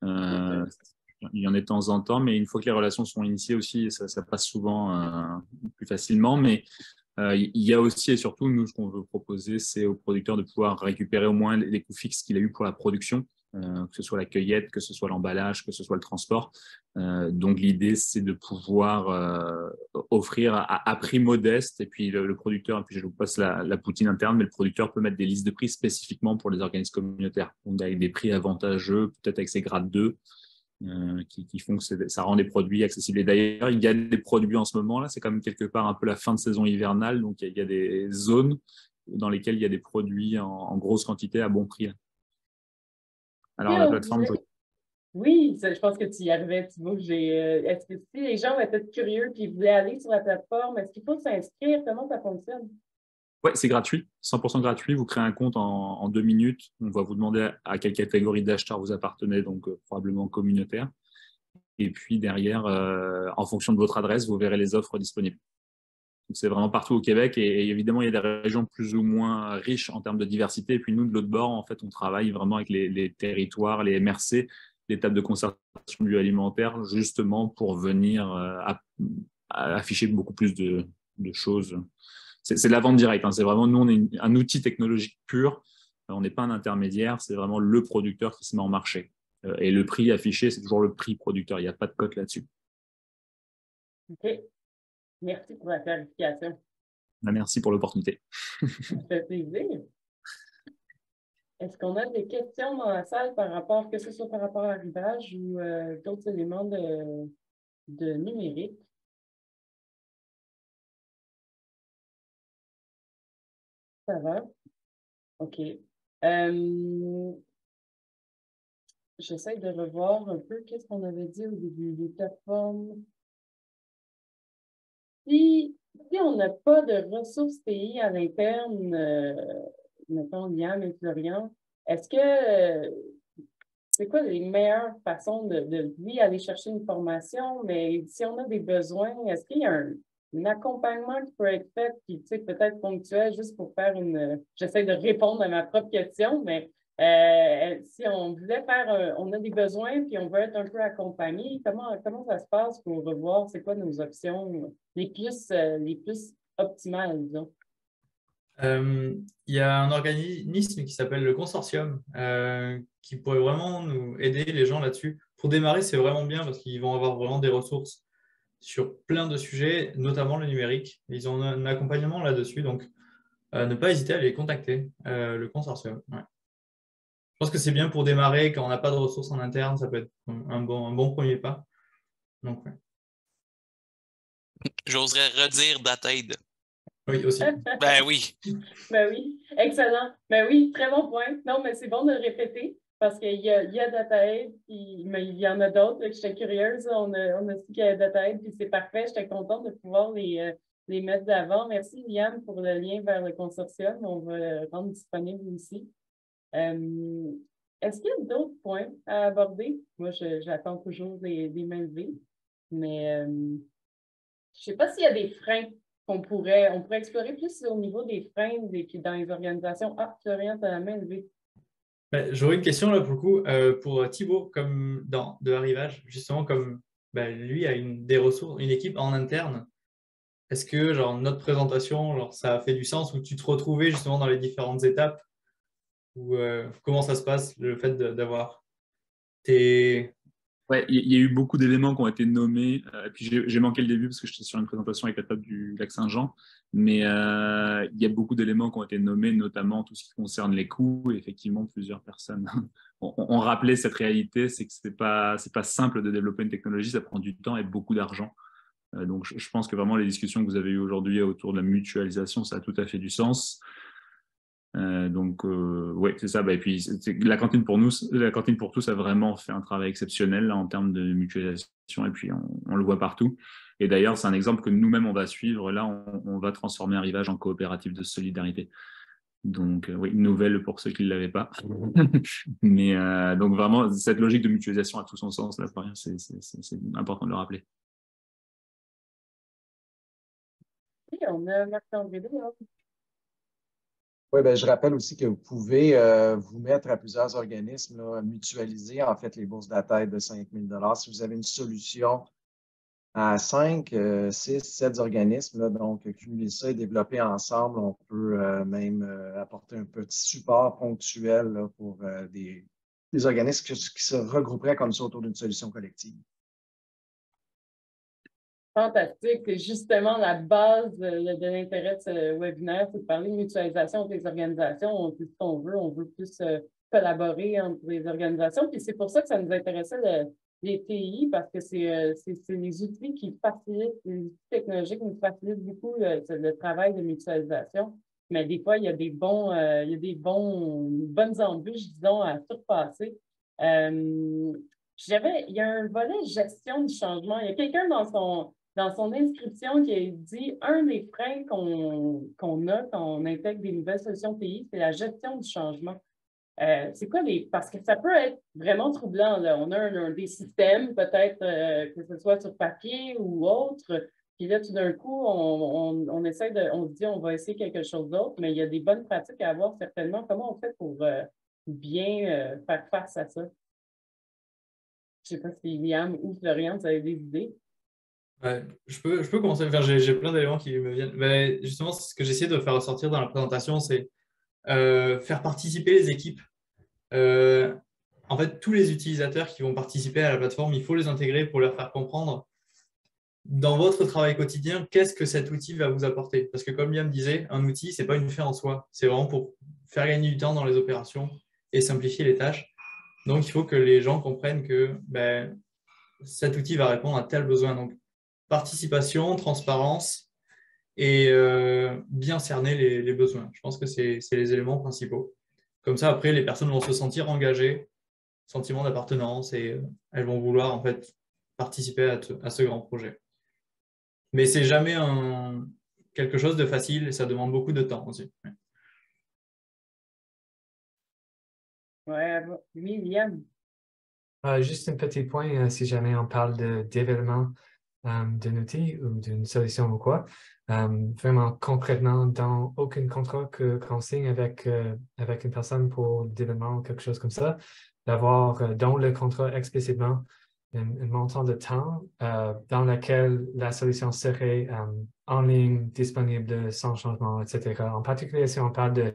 Il y en a de temps en temps, mais une fois que les relations sont initiées aussi, ça passe souvent plus facilement. Mais il y a aussi et surtout, nous, ce qu'on veut proposer, c'est aux producteurs de pouvoir récupérer au moins les coûts fixes qu'il a eu pour la production, que ce soit la cueillette, que ce soit l'emballage, que ce soit le transport. Donc, l'idée, c'est de pouvoir offrir à prix modeste. Et puis, le producteur, et puis je vous passe la poutine interne, mais le producteur peut mettre des listes de prix spécifiquement pour les organismes communautaires. Donc, avec des prix avantageux, peut-être avec ses grades 2. Qui font que ça rend les produits accessibles. Et d'ailleurs, il y a des produits en ce moment, là, c'est quand même quelque part un peu la fin de saison hivernale, donc il y a des zones dans lesquelles il y a des produits en grosse quantité à bon prix. Alors, la plateforme... Oui, je pense que tu y arrivais, Thibaut. Est-ce que si les gens étaient curieux et voulaient aller sur la plateforme, est-ce qu'il faut s'inscrire? Comment ça fonctionne? Oui, c'est gratuit, 100% gratuit. Vous créez un compte en 2 minutes. On va vous demander à quelle catégorie d'acheteurs vous appartenez, donc probablement communautaire. Et puis derrière, en fonction de votre adresse, vous verrez les offres disponibles. C'est vraiment partout au Québec et évidemment, il y a des régions plus ou moins riches en termes de diversité. Et puis nous, de l'autre bord, en fait, on travaille vraiment avec les territoires, les MRC, les tables de conservation du lieu alimentaire, justement pour venir afficher beaucoup plus de choses. C'est de la vente directe. C'est vraiment, nous, on est un outil technologique pur. On n'est pas un intermédiaire. C'est vraiment le producteur qui se met en marché. Et le prix affiché, c'est toujours le prix producteur. Il n'y a pas de cote là-dessus. OK. Merci pour la clarification. Merci pour l'opportunité. Ça fait plaisir. Est-ce qu'on a des questions dans la salle que ce soit par rapport à l'arrivage ou d'autres éléments de numérique? Ça va? OK. J'essaie de revoir un peu qu'est-ce qu'on avait dit au début des plateformes. Si on n'a pas de ressources TI à l'interne, mettons Liam et Florian, est-ce que c'est quoi les meilleures façons de aller chercher une formation, mais si on a des besoins, est-ce qu'il y a un accompagnement qui peut être fait, puis tu sais, peut-être ponctuel, juste pour faire j'essaie de répondre à ma propre question, mais si on voulait on a des besoins, puis on veut être un peu accompagné, comment ça se passe pour revoir c'est quoi nos options les plus optimales, disons? Il y a un organisme qui s'appelle le Consortium qui pourrait vraiment nous aider les gens là-dessus. Pour démarrer, c'est vraiment bien parce qu'ils vont avoir vraiment des ressources sur plein de sujets, notamment le numérique. Ils ont un accompagnement là-dessus, donc ne pas hésiter à les contacter, le Consortium. Ouais. Je pense que c'est bien pour démarrer quand on n'a pas de ressources en interne, ça peut être un bon premier pas. Donc, ouais. J'oserais redire DataAid. Oui, aussi. Ben oui. Ben oui, excellent. Ben oui, très bon point. Non, mais c'est bon de le répéter parce qu'il y a DataAid, mais il y en a d'autres. J'étais curieuse. On a su qu'il y a DataAid, puis c'est parfait. J'étais contente de pouvoir les mettre d'avant. Merci, Liam, pour le lien vers le consortium. On va le rendre disponible aussi. Est-ce qu'il y a d'autres points à aborder? Moi, j'attends toujours des mains levées, mais je ne sais pas s'il y a des freins on pourrait explorer plus au niveau des freins dans les organisations. Ah, Florian, tu as la main levée. J'aurais une question là pour le coup pour Thibaut, comme de Arrivage, justement comme lui a des ressources, une équipe en interne. Est-ce que notre présentation, ça a fait du sens ou tu te retrouvais justement dans les différentes étapes ou comment ça se passe, le fait d'avoir tes Ouais, il y a eu beaucoup d'éléments qui ont été nommés. Puis j'ai manqué le début parce que j'étais sur une présentation avec la table du lac Saint-Jean. Mais il y a beaucoup d'éléments qui ont été nommés, notamment tout ce qui concerne les coûts. Et effectivement, plusieurs personnes ont rappelé cette réalité, c'est que c'est pas simple de développer une technologie, ça prend du temps et beaucoup d'argent. Donc je pense que vraiment les discussions que vous avez eues aujourd'hui autour de la mutualisation, ça a tout à fait du sens. Oui, c'est ça. Et puis, la cantine pour tous a vraiment fait un travail exceptionnel là, en termes de mutualisation. Et puis, on le voit partout. Et d'ailleurs, c'est un exemple que nous-mêmes, on va suivre. Là, on va transformer Arrivage en coopérative de solidarité. Donc, oui, une nouvelle pour ceux qui ne l'avaient pas. Mais donc, vraiment, cette logique de mutualisation a tout son sens. Là, pour rien, c'est important de le rappeler. Oui, on a Marc-André dehors. Oui, ben, je rappelle aussi que vous pouvez vous mettre à plusieurs organismes, là, mutualiser en fait les bourses d'aide de 5 000 si vous avez une solution à 5, 6, 7 organismes. Là, donc, cumuler ça et développer ensemble, on peut même apporter un petit support ponctuel là, pour des organismes qui se regrouperaient comme ça autour d'une solution collective. Fantastique. C'est justement la base de l'intérêt de ce webinaire, c'est de parler de mutualisation des organisations. On fait ce qu'on veut, on veut plus collaborer entre les organisations. Puis c'est pour ça que ça nous intéressait les TI, parce que c'est les outils qui facilitent, les outils technologiques qui nous facilitent beaucoup le travail de mutualisation. Mais des fois, il y a des bonnes embûches, disons, à surpasser. Il y a un volet gestion du changement. Il y a quelqu'un dans son inscription qui a dit un des freins qu'on a quand on intègre des nouvelles solutions TI, c'est la gestion du changement. C'est quoi parce que ça peut être vraiment troublant, là. On a des systèmes, peut-être que ce soit sur papier ou autre, puis là, tout d'un coup, on se dit on va essayer quelque chose d'autre, mais il y a des bonnes pratiques à avoir certainement. Comment on fait pour bien faire face à ça? Je ne sais pas si Liam ou Florian, vous avez des idées. Je peux commencer à faire, j'ai plein d'éléments qui me viennent. Mais justement, ce que j'essaie de faire ressortir dans la présentation, c'est faire participer les équipes. En fait, tous les utilisateurs qui vont participer à la plateforme, il faut les intégrer pour leur faire comprendre dans votre travail quotidien, qu'est-ce que cet outil va vous apporter. Parce que comme Liam disait, un outil, ce n'est pas une fin en soi. C'est vraiment pour faire gagner du temps dans les opérations et simplifier les tâches. Donc, il faut que les gens comprennent que cet outil va répondre à tel besoin. Donc, participation, transparence et bien cerner les besoins. Je pense que c'est les éléments principaux. Comme ça, après, les personnes vont se sentir engagées, sentiment d'appartenance et elles vont vouloir en fait participer à ce grand projet. Mais c'est jamais quelque chose de facile et ça demande beaucoup de temps aussi. Ouais, oui, Liam. Juste un petit point, si jamais on parle de développement d'un outil ou d'une solution ou quoi, vraiment concrètement, dans aucun contrat qu'on signe avec une personne pour le développement ou quelque chose comme ça, d'avoir dans le contrat explicitement un montant de temps dans lequel la solution serait en ligne, disponible sans changement, etc. En particulier, si on parle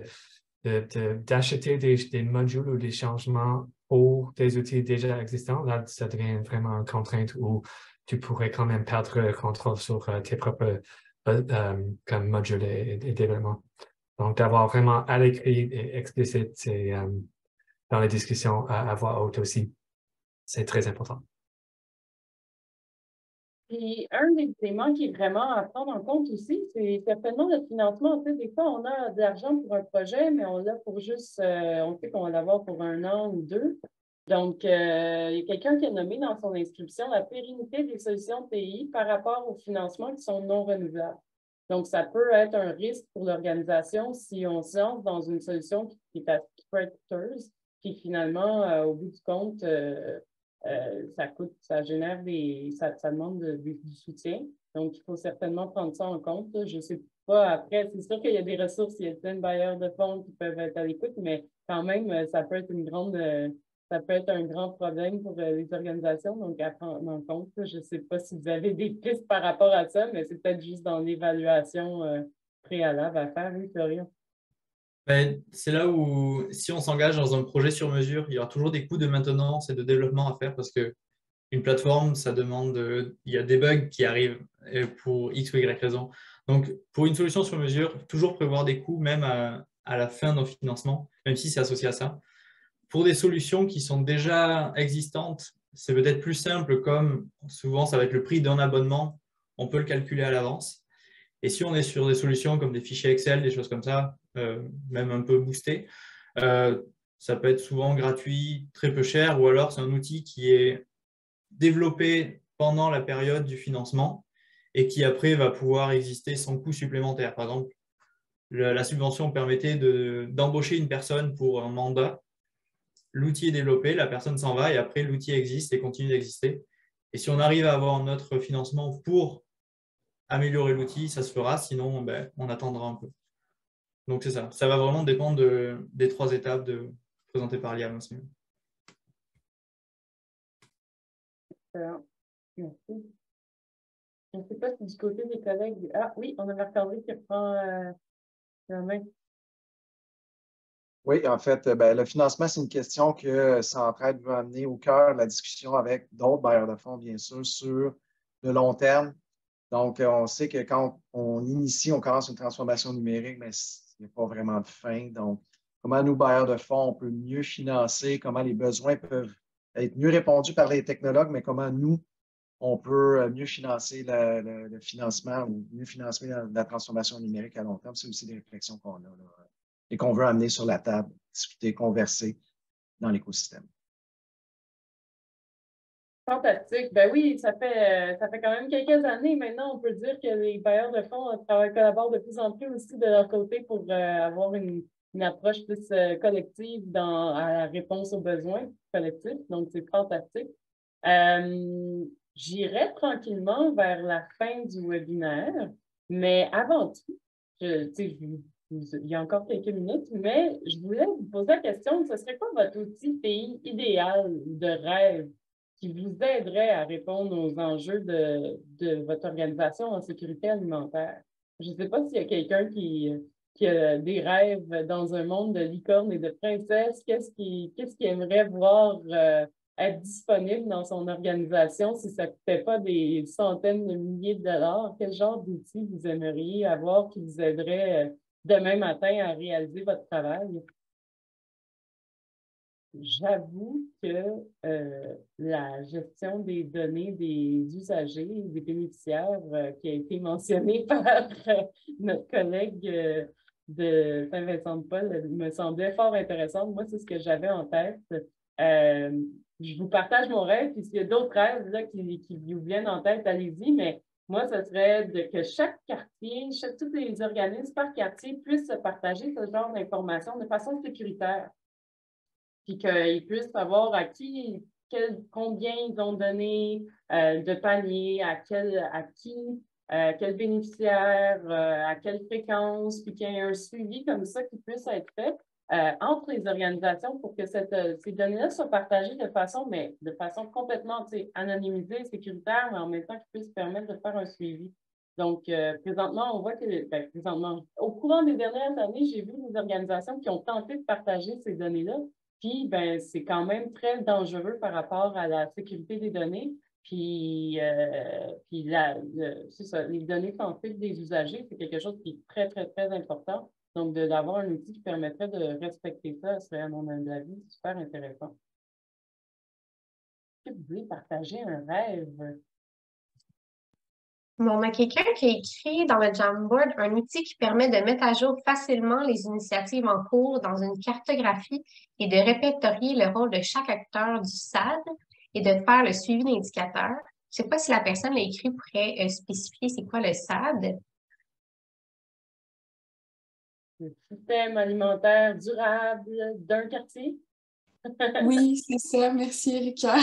d'acheter des modules ou des changements pour des outils déjà existants, là, ça devient vraiment une contrainte où tu pourrais quand même perdre le contrôle sur tes propres comme modules et développement. Donc, d'avoir vraiment à l'écrit et explicite, c'est dans les discussions à voix haute aussi. C'est très important. Puis, un des éléments qui est vraiment à prendre en compte aussi, c'est certainement le financement. Tu sais, des fois, on a de l'argent pour un projet, mais on l'a pour juste, on sait qu'on va l'avoir pour 1 an ou 2. Donc, il y a quelqu'un qui a nommé dans son inscription la pérennité des solutions TI par rapport aux financements qui sont non renouvelables. Donc, ça peut être un risque pour l'organisation si on se lance dans une solution qui peut être coûteuse, puis finalement, au bout du compte, ça génère ça demande du soutien. Donc, il faut certainement prendre ça en compte. Je ne sais pas, après, c'est sûr qu'il y a des ressources, il y a plein de bailleurs de fonds qui peuvent être à l'écoute, mais quand même, ça peut être un grand problème pour les organisations, donc à prendre en compte. Je ne sais pas si vous avez des pistes par rapport à ça, mais c'est peut-être juste dans l'évaluation préalable à faire, oui, Florian. C'est là où, si on s'engage dans un projet sur mesure, il y aura toujours des coûts de maintenance et de développement à faire parce qu'il une plateforme, ça demande, il y a des bugs qui arrivent pour X ou Y raison. Donc, pour une solution sur mesure, toujours prévoir des coûts, même à la fin de nos financements, même si c'est associé à ça. Pour des solutions qui sont déjà existantes, c'est peut-être plus simple, comme souvent, ça va être le prix d'un abonnement, on peut le calculer à l'avance. Et si on est sur des solutions comme des fichiers Excel, des choses comme ça, même un peu boostés, ça peut être souvent gratuit, très peu cher, ou alors c'est un outil qui est développé pendant la période du financement et qui après va pouvoir exister sans coût supplémentaire. Par exemple, la subvention permettait d'embaucher une personne pour un mandat. L'outil est développé, la personne s'en va et après l'outil existe et continue d'exister. Et si on arrive à avoir notre financement pour améliorer l'outil, ça se fera, sinon ben, on attendra un peu. Donc c'est ça. Ça va vraiment dépendre des 3 étapes présentées par Liam aussi. Merci. Je ne sais pas si du côté des collègues... Ah oui, on avait regardé qui prend la main. Oui, en fait, ben, le financement, c'est une question que Centraide veut amener au cœur de la discussion avec d'autres bailleurs de fonds, bien sûr, sur le long terme. Donc, on sait que quand on initie, on commence une transformation numérique, mais il n'y a pas vraiment de fin. Donc, comment nous, bailleurs de fonds, on peut mieux financer, comment les besoins peuvent être mieux répondus par les technologues, mais comment nous, on peut mieux financer le financement ou mieux financer la transformation numérique à long terme. C'est aussi des réflexions qu'on a là, et qu'on veut amener sur la table, discuter, converser dans l'écosystème. Fantastique. Ben oui, ça fait quand même quelques années maintenant, on peut dire que les bailleurs de fonds collaborent de plus en plus aussi de leur côté pour avoir une approche plus collective à la réponse aux besoins collectifs. Donc, c'est fantastique. J'irai tranquillement vers la fin du webinaire, mais avant tout, il y a encore quelques minutes, mais je voulais vous poser la question, ce serait quoi votre outil TI idéal de rêve qui vous aiderait à répondre aux enjeux de votre organisation en sécurité alimentaire? Je ne sais pas s'il y a quelqu'un qui a des rêves dans un monde de licornes et de princesses. Qu'est-ce qu'il aimerait voir être disponible dans son organisation si ça ne coûtait pas des centaines de milliers de dollars? Quel genre d'outils vous aimeriez avoir qui vous aiderait demain matin à réaliser votre travail? J'avoue que la gestion des données des usagers, des bénéficiaires, qui a été mentionnée par notre collègue de Saint-Vincent-de-Paul, me semblait fort intéressante. Moi, c'est ce que j'avais en tête. Je vous partage mon rêve, puis s'il y a d'autres rêves là, qui vous viennent en tête, allez-y, mais moi, ce serait que chaque quartier, tous les organismes par quartier puissent se partager ce genre d'informations de façon sécuritaire. Puis qu'ils puissent savoir combien ils ont donné de paniers, quel bénéficiaire, à quelle fréquence, puis qu'il y ait un suivi comme ça qui puisse être fait entre les organisations pour que ces données-là soient partagées de façon complètement anonymisée, sécuritaire, mais en même temps qu'ils puissent permettre de faire un suivi. Donc, présentement, on voit que, au courant des dernières années, j'ai vu des organisations qui ont tenté de partager ces données-là. Puis, c'est quand même très dangereux par rapport à la sécurité des données. Puis c'est ça, les données sensibles des usagers, c'est quelque chose qui est très, très, très important. Donc, d'avoir un outil qui permettrait de respecter ça, serait, à mon avis, super intéressant. Est-ce que vous voulez partager un rêve? Bon, on a quelqu'un qui a écrit dans le Jamboard un outil qui permet de mettre à jour facilement les initiatives en cours dans une cartographie et de répertorier le rôle de chaque acteur du SAD et de faire le suivi d'indicateurs. Je ne sais pas si la personne l'a écrit pourrait spécifier c'est quoi le SAD. Le système alimentaire durable d'un quartier? Oui, c'est ça. Merci, Erika.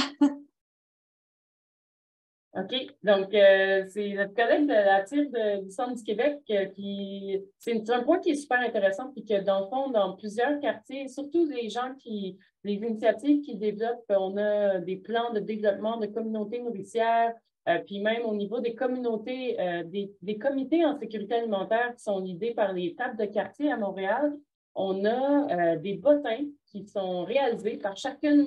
OK. Donc, c'est notre collègue de la TIR du Centre du Québec c'est un point qui est super intéressant, puis que dans le fond, dans plusieurs quartiers, surtout les initiatives qui développent, on a des plans de développement de communautés nourricières, puis même au niveau des communautés, des comités en sécurité alimentaire qui sont guidés par les tables de quartier à Montréal. On a des bottins qui sont réalisés par chacun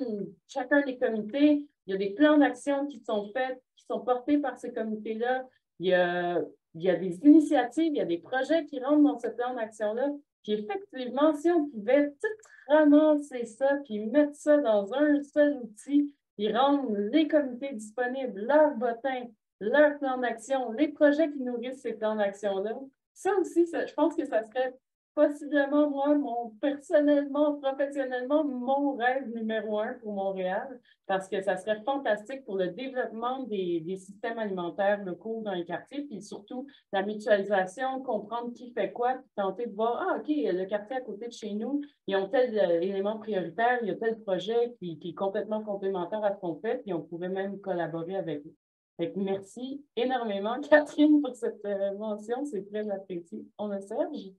des comités il y a des plans d'action qui sont faits, qui sont portés par ces comités-là. Il y a des initiatives, il y a des projets qui rentrent dans ce plan d'action-là. Puis effectivement, si on pouvait tout ramasser ça, puis mettre ça dans un seul outil, puis rendre les comités disponibles, leurs bottins, leur plan d'action, les projets qui nourrissent ces plans d'action-là, ça aussi, je pense que ça serait possiblement, moi, personnellement, professionnellement, mon rêve numéro 1 pour Montréal, parce que ça serait fantastique pour le développement des systèmes alimentaires locaux dans les quartiers, puis surtout la mutualisation, comprendre qui fait quoi, puis tenter de voir, ah, OK, le quartier à côté de chez nous, ils ont tel élément prioritaire, il y a tel projet qui est complètement complémentaire à ce qu'on fait, puis on pourrait même collaborer avec eux. Fait que merci énormément, Catherine, pour cette mention, c'est très apprécié. On a Serge?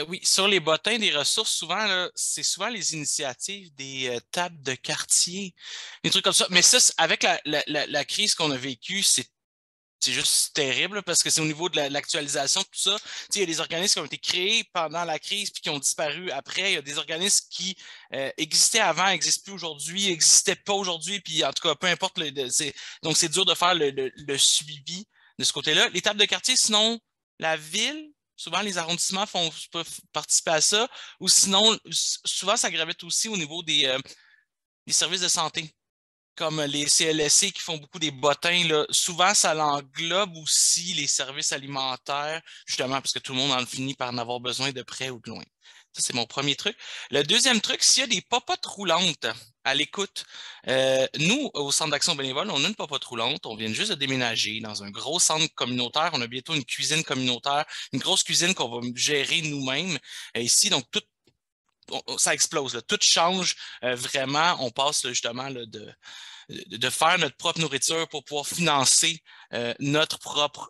Oui, sur les bottins des ressources, souvent, c'est souvent les initiatives des tables de quartier, des trucs comme ça. Mais ça, avec la crise qu'on a vécue, c'est juste terrible parce que c'est au niveau de l'actualisation, tout ça. Il y a des organismes qui ont été créés pendant la crise puis qui ont disparu après. Il y a des organismes qui existaient avant, n'existent plus aujourd'hui, n'existaient pas aujourd'hui. Puis en tout cas, peu importe. Donc, c'est dur de faire le suivi de ce côté-là. Les tables de quartier, sinon, la ville. Souvent, les arrondissements peuvent participer à ça. Ou sinon, souvent, ça gravite aussi au niveau des services de santé, comme les CLSC qui font beaucoup des bottins. Là. Souvent, ça l'englobe aussi les services alimentaires, justement parce que tout le monde en finit par en avoir besoin de près ou de loin. Ça, c'est mon premier truc. Le deuxième truc, s'il y a des popotes roulantes à l'écoute, nous, au Centre d'action bénévole, on a une popote roulante. On vient juste de déménager dans un gros centre communautaire. On a bientôt une cuisine communautaire, une grosse cuisine qu'on va gérer nous-mêmes ici. Donc, ça explose. Là. Tout change vraiment. On passe là, justement là, de faire notre propre nourriture pour pouvoir financer notre propre...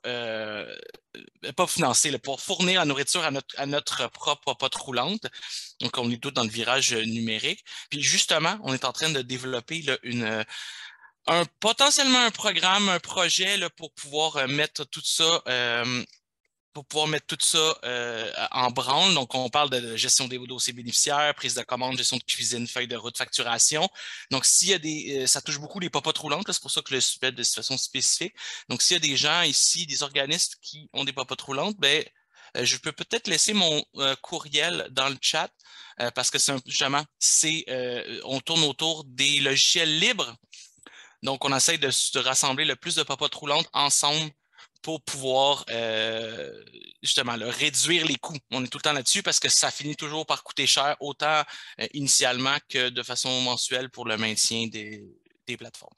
pas financer, pour fournir la nourriture à notre propre popote roulante. Donc, on est tous dans le virage numérique. Puis justement, on est en train de développer là, potentiellement un programme, un projet là, pour pouvoir mettre tout ça en branle. Donc, on parle de gestion des dossiers bénéficiaires, prise de commande, gestion de cuisine, feuille de route, facturation. Donc, s'il y a ça touche beaucoup les popotes roulantes, c'est pour ça que le sujet de situation spécifique. Donc, s'il y a des gens ici, des organismes qui ont des popotes roulantes, ben, je peux peut-être laisser mon courriel dans le chat parce que justement, on tourne autour des logiciels libres. Donc, on essaie de rassembler le plus de popotes roulantes ensemble pour pouvoir justement réduire les coûts. On est tout le temps là-dessus parce que ça finit toujours par coûter cher, autant initialement que de façon mensuelle pour le maintien des plateformes.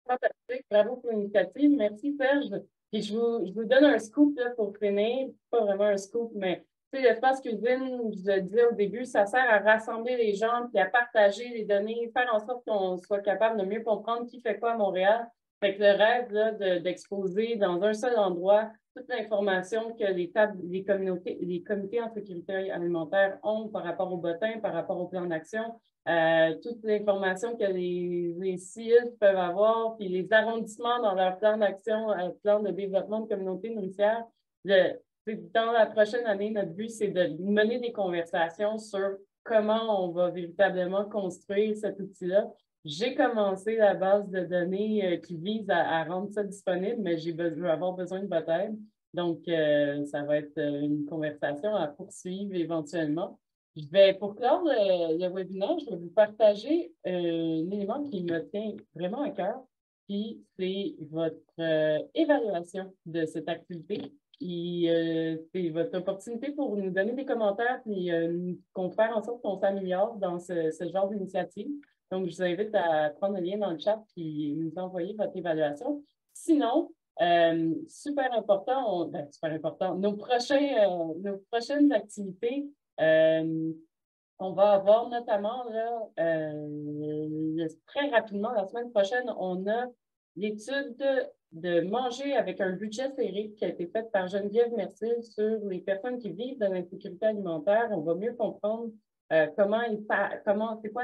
Fantastique, bravo pour l'initiative. Merci Serge. Puis je vous donne un scoop là, pour finir. Pas vraiment un scoop, mais l'espace cuisine, je le disais au début, ça sert à rassembler les gens puis à partager les données, faire en sorte qu'on soit capable de mieux comprendre qui fait quoi à Montréal. Fait que le rêve là, d'exposer dans un seul endroit toute l'information que les comités en sécurité alimentaire ont par rapport au bottin, par rapport au plan d'action, toute l'information que les CIUS peuvent avoir, puis les arrondissements dans leur plan d'action, plan de développement de communautés nourricières. Dans la prochaine année, notre but, c'est de mener des conversations sur comment on va véritablement construire cet outil-là. J'ai commencé la base de données qui vise à rendre ça disponible, mais je vais avoir besoin de votre aide. Donc, ça va être une conversation à poursuivre éventuellement. Pour clore le webinaire, je vais vous partager un élément qui me tient vraiment à cœur, puis c'est votre évaluation de cette activité. C'est votre opportunité pour nous donner des commentaires et qu'on fasse en sorte qu'on s'améliore dans ce genre d'initiative. Donc, je vous invite à prendre le lien dans le chat et nous envoyer votre évaluation. Sinon, super important, nos prochaines activités, on va avoir notamment, là, très rapidement, la semaine prochaine, on a l'étude de manger avec un budget serré qui a été faite par Geneviève Mercier sur les personnes qui vivent dans l'insécurité alimentaire. On va mieux comprendre c'est quoi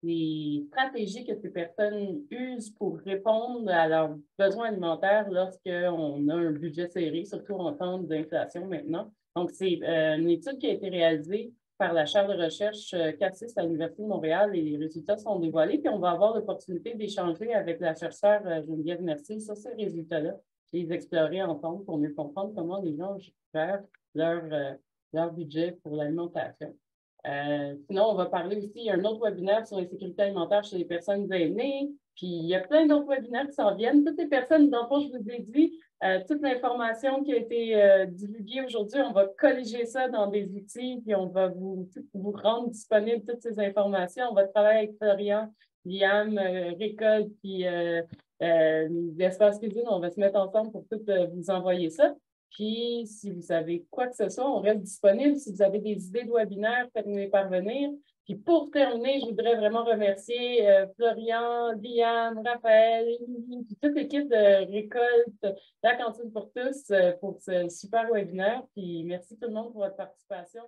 les stratégies que ces personnes usent pour répondre à leurs besoins alimentaires lorsqu'on a un budget serré, surtout en temps d'inflation maintenant. Donc, c'est une étude qui a été réalisée par la chaire de recherche CACIS à l'Université de Montréal et les résultats sont dévoilés. Puis on va avoir l'opportunité d'échanger avec la chercheure Geneviève Mercier sur ces résultats-là et les explorer ensemble pour mieux comprendre comment les gens gèrent leur budget pour l'alimentation. Sinon, on va parler aussi, il y a un autre webinaire sur l'insécurité alimentaire chez les personnes aînées, puis il y a plein d'autres webinaires qui s'en viennent. Toutes les personnes, dans le fond, je vous ai dit, toute l'information qui a été divulguée aujourd'hui, on va colléger ça dans des outils, puis on va vous rendre disponible toutes ces informations. On va travailler avec Florian, Liam, Récolte, puis l'Espace Cuisine, on va se mettre ensemble pour tout vous envoyer ça. Puis, si vous savez quoi que ce soit, on reste disponible. Si vous avez des idées de webinaires, faites-nous parvenir. Puis, pour terminer, je voudrais vraiment remercier Florian, Diane, Raphaël, Émilie, puis toute l'équipe de Récolte, la Cantine pour tous, pour ce super webinaire. Puis, merci tout le monde pour votre participation.